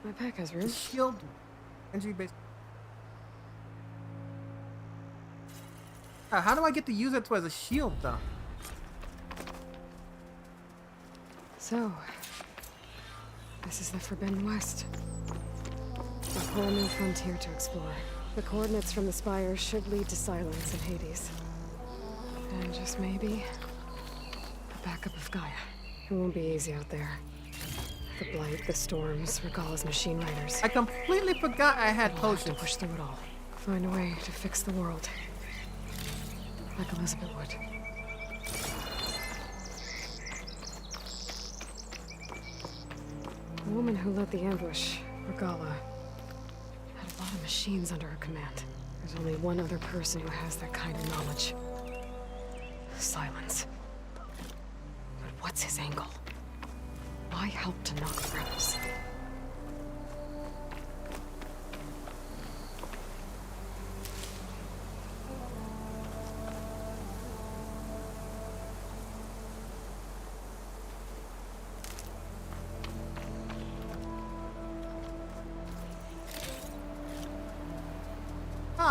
my pack has room. Shield. Energy base. How do I get to use it as a shield, though? So, this is the Forbidden West. A whole new frontier to explore. The coordinates from the spire should lead to Silence and Hades. And just maybe, a backup of Gaia. It won't be easy out there. The Blight, the Storms, Regala's machine riders. I completely forgot I had We'll have to potions. push through it all. Find a way to fix the world. Like Elizabeth would. The woman who led the ambush, Regala, had a lot of machines under her command. There's only one other person who has that kind of knowledge. Silence. But what's his angle? Why help to knock the rebels?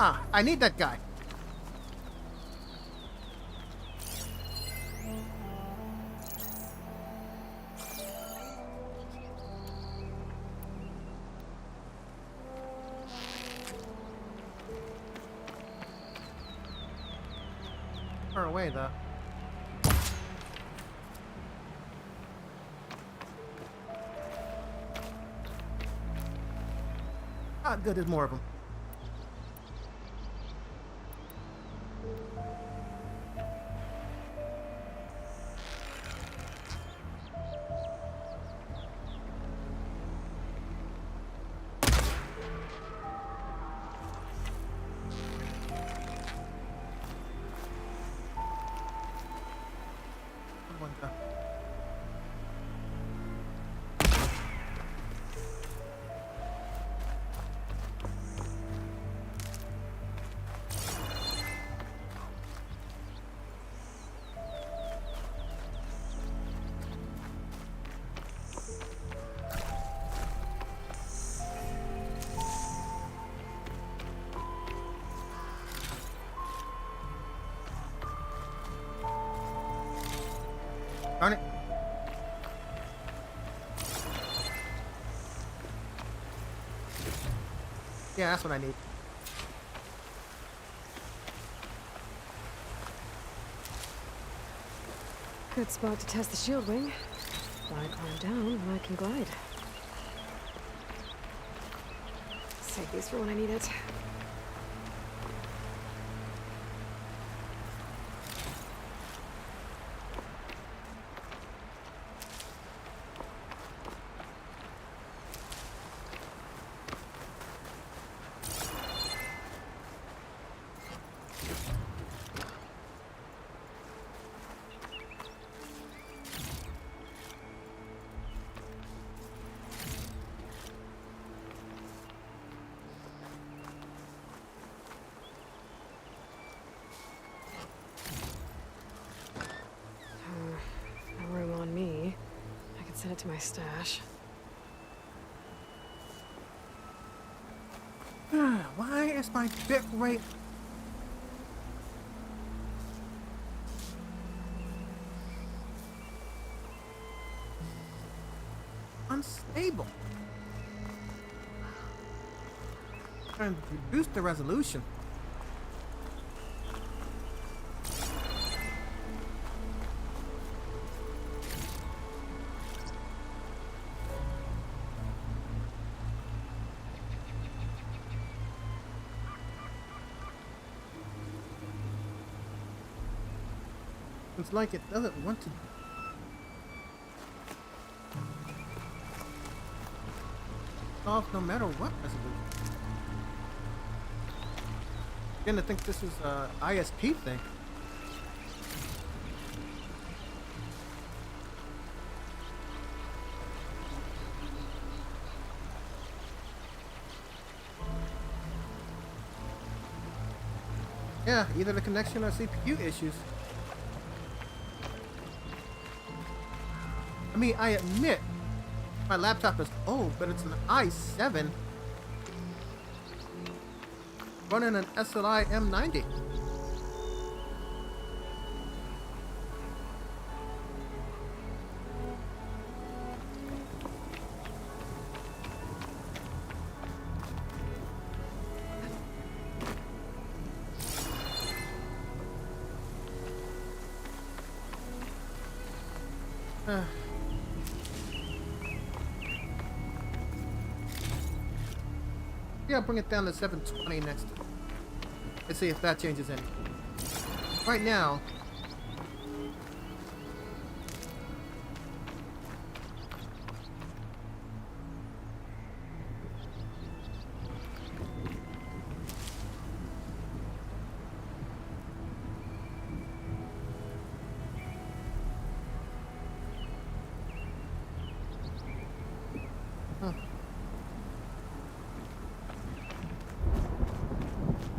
Ah, I need that guy. Far away though. Ah, good, there's more of them. Darn it. Yeah, that's what I need. Good spot to test the shield wing. Why climb down when I can glide? Save these for when I need it. No room on me. I can send it to my stash. Why is my bit rate unstable? Trying to reduce the resolution. It's like it doesn't want to. Off no matter what resolution. Again, I think this is a ISP thing. Yeah, either the connection or CPU issues. I mean, I admit my laptop is old, but it's an i7 running an SLI M90. Yeah, bring it down to 720 next. Let's see if that changes anything. Right now,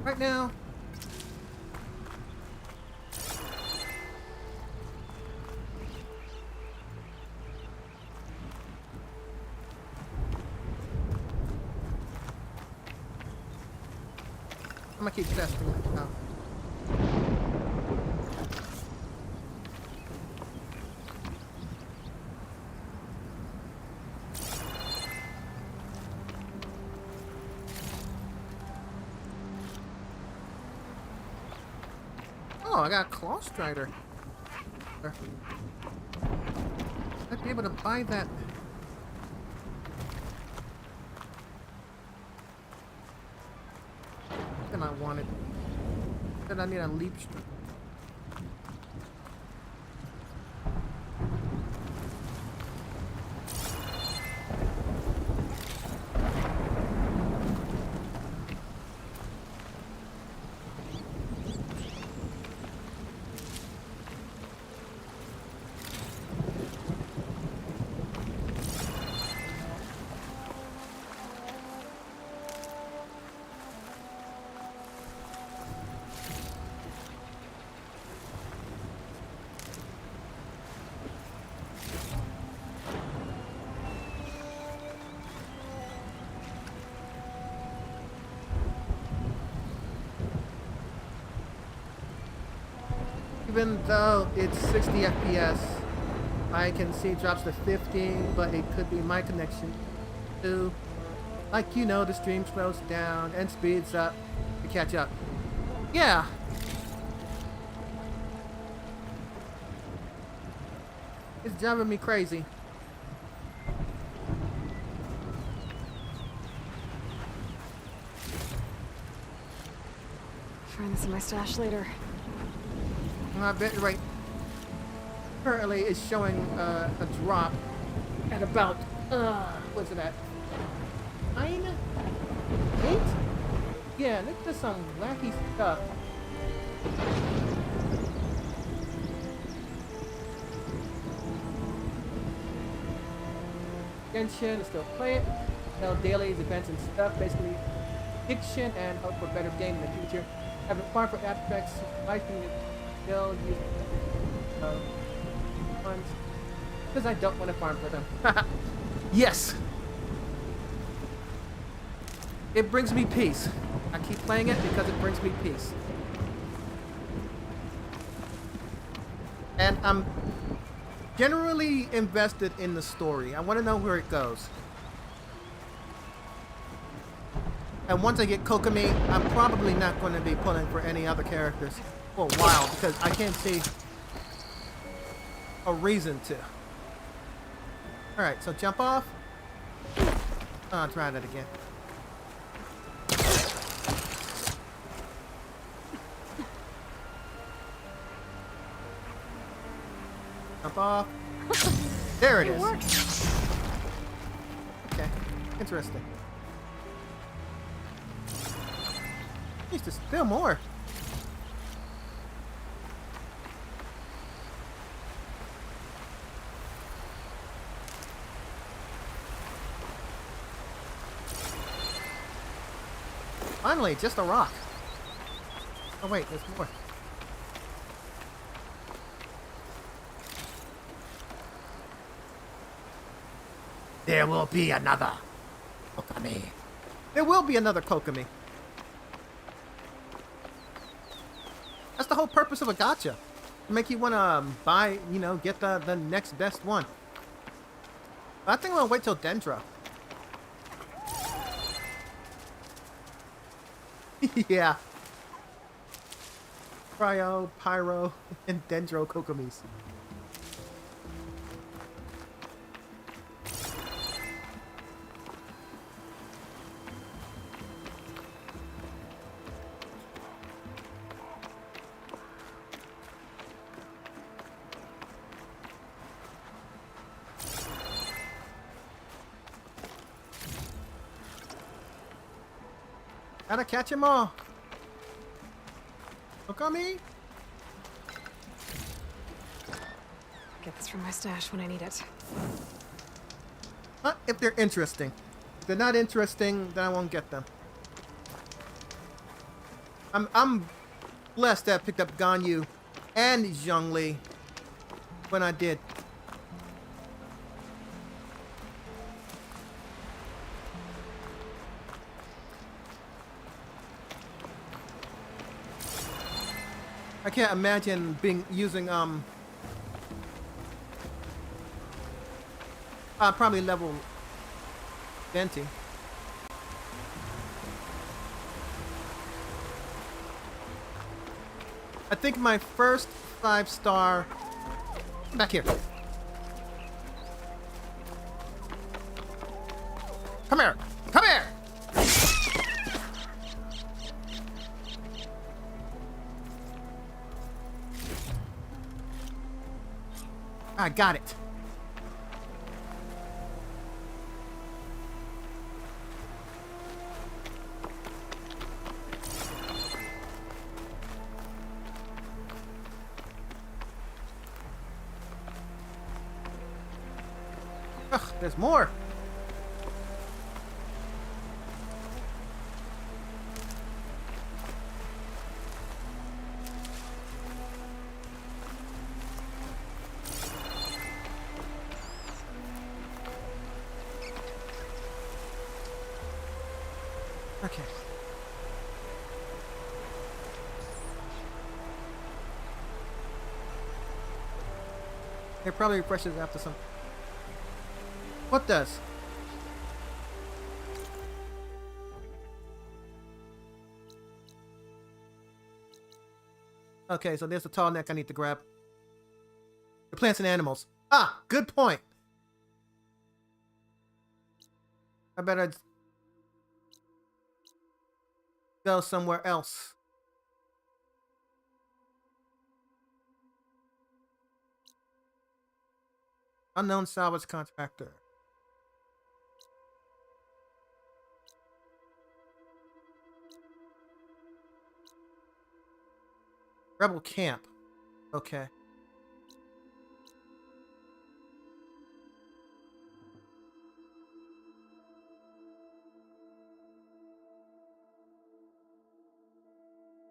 right now, gonna keep testing it out. Oh, I got a Claw Strider. I'd be able to buy that. Then I want it. Then I need a leap strike. Even though it's 60 FPS, I can see it drops to 50, but it could be my connection too. Like, you know, the stream slows down and speeds up to catch up. Yeah. It's driving me crazy. Find this in my stash later. I bet right. Currently, it's showing a drop at about what's it at? 9? 8? Yeah, look at some wacky stuff. Genshin is still playing. Tell dailies, events, and stuff. Basically, fiction and hope for a better game in the future. Having fun for aspects, liking it. Still use funds because I don't want to farm for them. Yes, it brings me peace. I keep playing it because it brings me peace, and I'm generally invested in the story. I want to know where it goes. And once I get Kokomi, I'm probably not going to be pulling for any other characters for a while because I can't see a reason to. Alright, so jump off. I'll try that again. Jump off. There it is. Okay, interesting. There's still more. Finally, just a rock. Oh wait, there's more. There will be another Kokomi. There will be another Kokomi. That's the whole purpose of a gacha. To make you want to buy, you know, get the next best one. I think I'm going to wait till Dendro. Yeah. Cryo, Pyro, and Dendro Kokomis. Gotta catch 'em all. Kokomi? Get this from my stash when I need it. If they're interesting. If they're not interesting, then I won't get them. I'm blessed that I picked up Ganyu and Zhongli when I did. I can't imagine using probably level 20. I think my first 5-star back here. Come here. Come here. I got it. Ugh, there's more. Okay. It probably refreshes after some. What does? Okay, so there's the tall neck I need to grab. The plants and animals. Ah, good point. I better go somewhere else. Unknown salvage contractor. Rebel camp. Okay.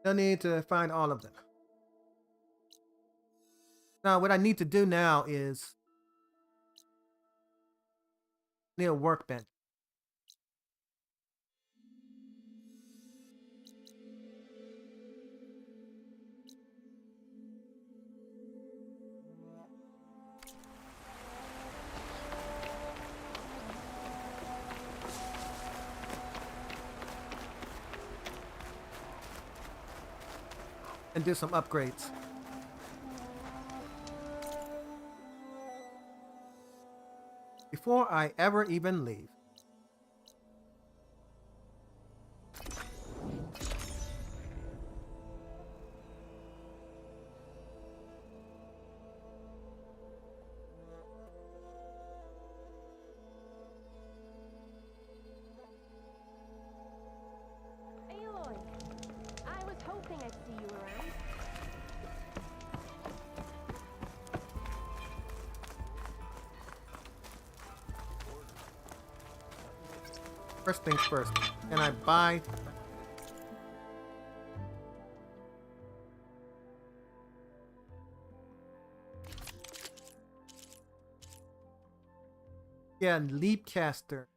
No need to find all of them. Now, what I need to do now is need a workbench. And do some upgrades. Before I ever even leave. Aloy, I was hoping I'd see you around. First things first. Can I buy? Yeah, leap caster.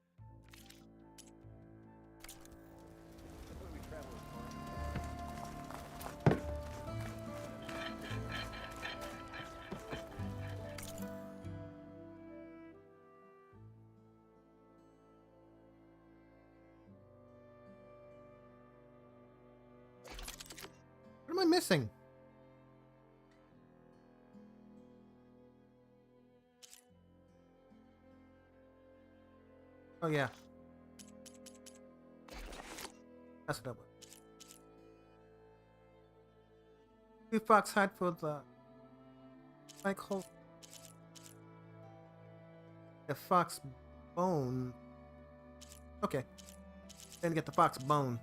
What am I missing? Oh yeah. That's what I want. 2 fox hide for the like hole. The fox bone. Okay. Then get the fox bone.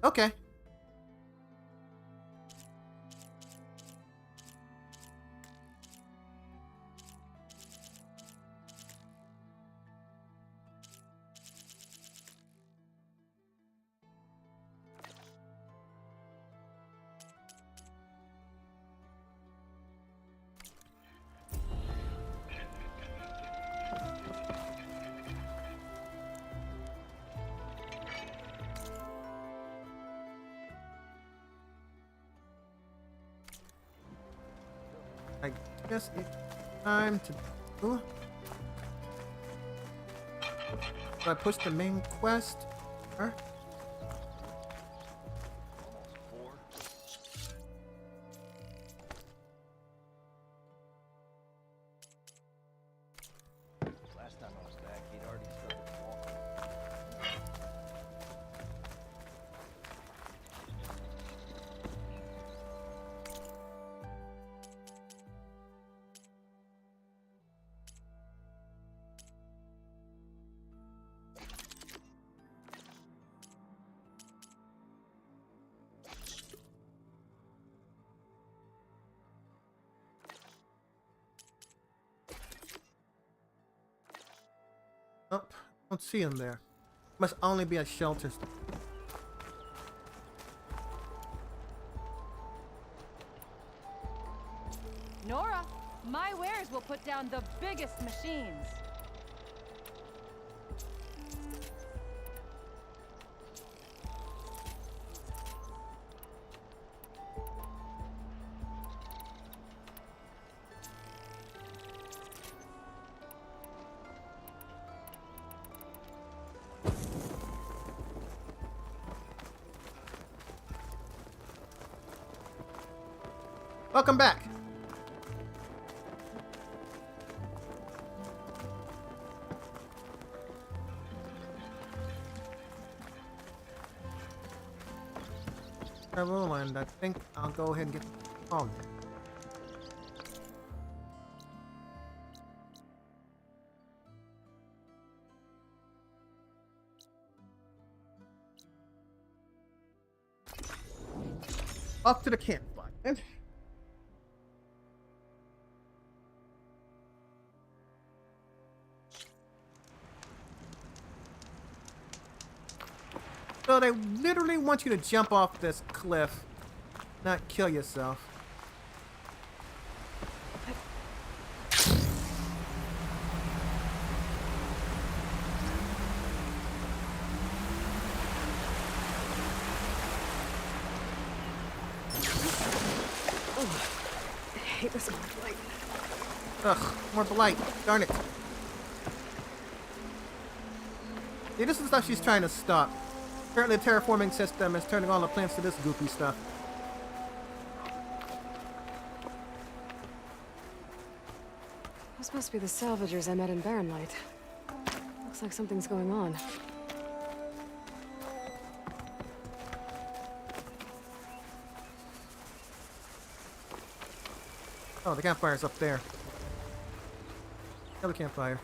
Okay. I guess it's time to do. So I push the main quest. Or? Last time I was back, he'd already started walking. Oh, don't see him there. Must only be a shelter. Nora, my wares will put down the biggest machines. Welcome back. Travel, and I think I'll go ahead and get on. Off to the campfire. So they literally want you to jump off this cliff, not kill yourself. I hate this kind of light. Ugh, more blight. Darn it. See, this is stuff she's trying to stop. Apparently the terraforming system is turning all the plants to this goofy stuff. Those must be the salvagers I met in Barren Light. Looks like something's going on. Oh, the campfire's up there. Another campfire.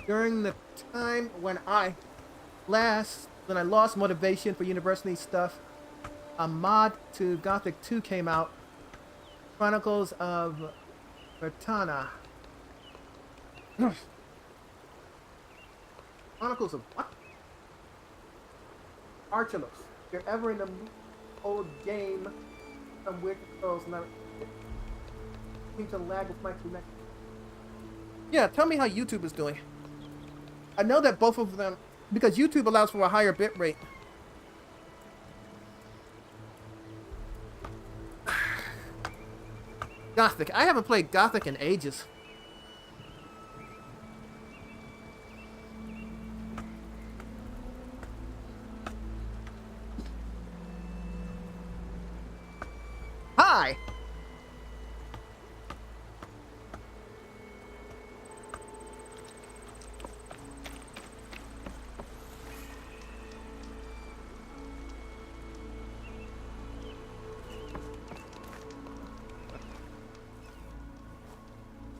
During the time when I lost motivation for university stuff, a mod to Gothic 2 came out. Chronicles of Vertana. Chronicles of what? Archulus. If you're ever in the old game, some weird controls and I seem to lag with my connection. Yeah, tell me how YouTube is doing. I know that both of them, because YouTube allows for a higher bit rate. Gothic. I haven't played Gothic in ages. Hi!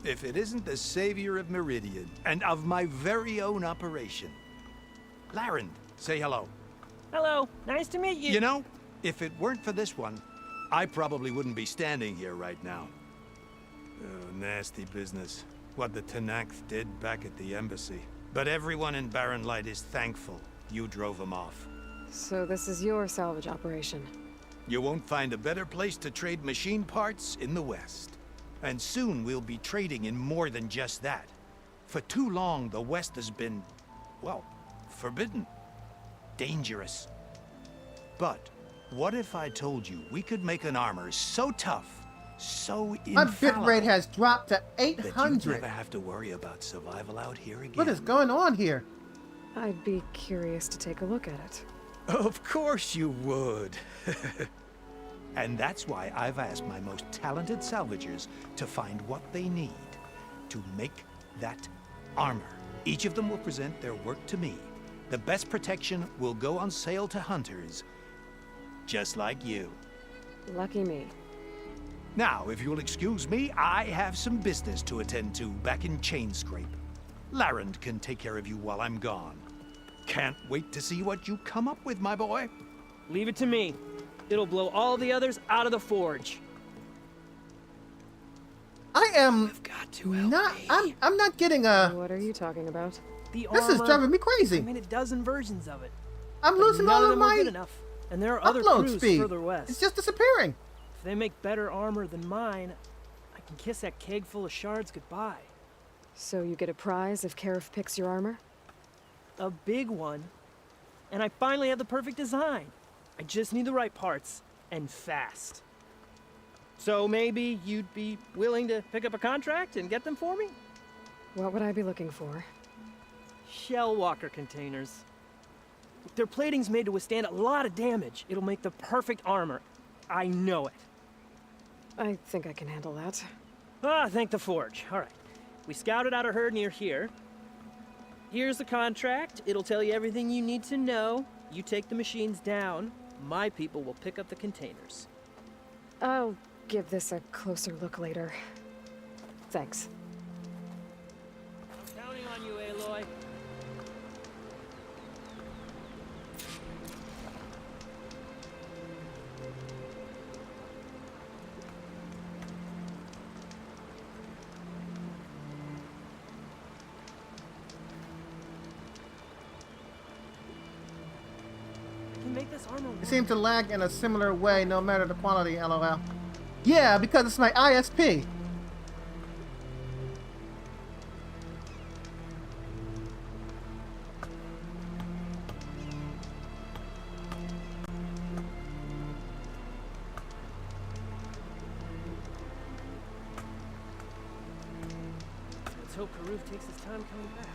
If it isn't the savior of Meridian, and of my very own operation. Laren, say hello. Hello, nice to meet you. You know, if it weren't for this one, I probably wouldn't be standing here right now. Oh, nasty business. What the Tenakth did back at the embassy. But everyone in Barren Light is thankful you drove them off. So this is your salvage operation? You won't find a better place to trade machine parts in the West. And soon we'll be trading in more than just that. For too long, the West has been, well, forbidden. Dangerous. But what if I told you we could make an armor so tough, so My infallible, bit rate has dropped to that you'd 800. never have to worry about survival out here again? What is going on here? I'd be curious to take a look at it. Of course you would. And that's why I've asked my most talented salvagers to find what they need to make that armor. Each of them will present their work to me. The best protection will go on sale to hunters, just like you. Lucky me. Now, if you'll excuse me, I have some business to attend to back in Chainscrape. Larend can take care of you while I'm gone. Can't wait to see what you come up with, my boy. Leave it to me. It'll blow all the others out of the forge. I am not. I'm not getting a. What are you talking about? The This is armor, driving me crazy. I made a dozen versions of it. I'm but losing none all of of them are my good enough. And there are other upload crews speed. further west. It's just disappearing. If they make better armor than mine, I can kiss that keg full of shards goodbye. So you get a prize if Karif picks your armor? A big one. And I finally have the perfect design. I just need the right parts, and fast. So maybe you'd be willing to pick up a contract and get them for me? What would I be looking for? Shell walker containers. Their plating's made to withstand a lot of damage. It'll make the perfect armor. I know it. I think I can handle that. Ah, thank the forge. All right. We scouted out a herd near here. Here's the contract. It'll tell you everything you need to know. You take the machines down. My people will pick up the containers. I'll give this a closer look later. Thanks. Counting on you, Aloy. I can make this armor work. It seems to lag in a similar way, no matter the quality. LOL. Yeah, because it's my ISP. Let's hope Karuf takes his time coming back.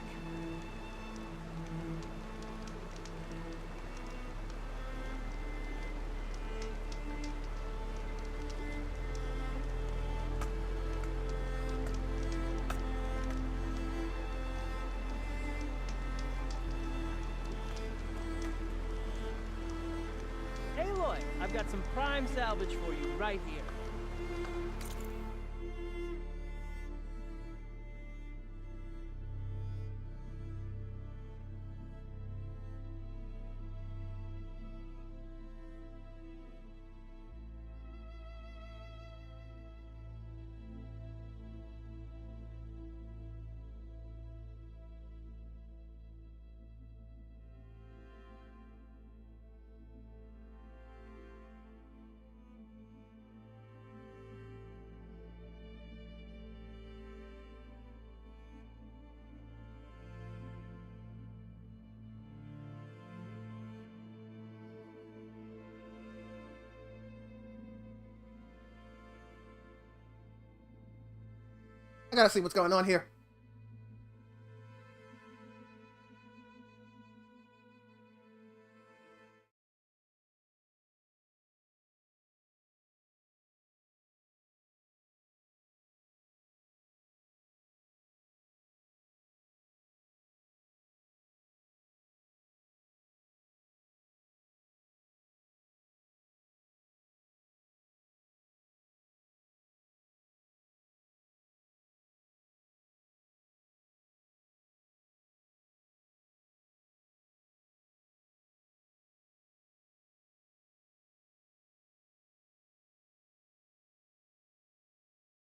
Aloy, I've got some prime salvage for you right here. I gotta see what's going on here.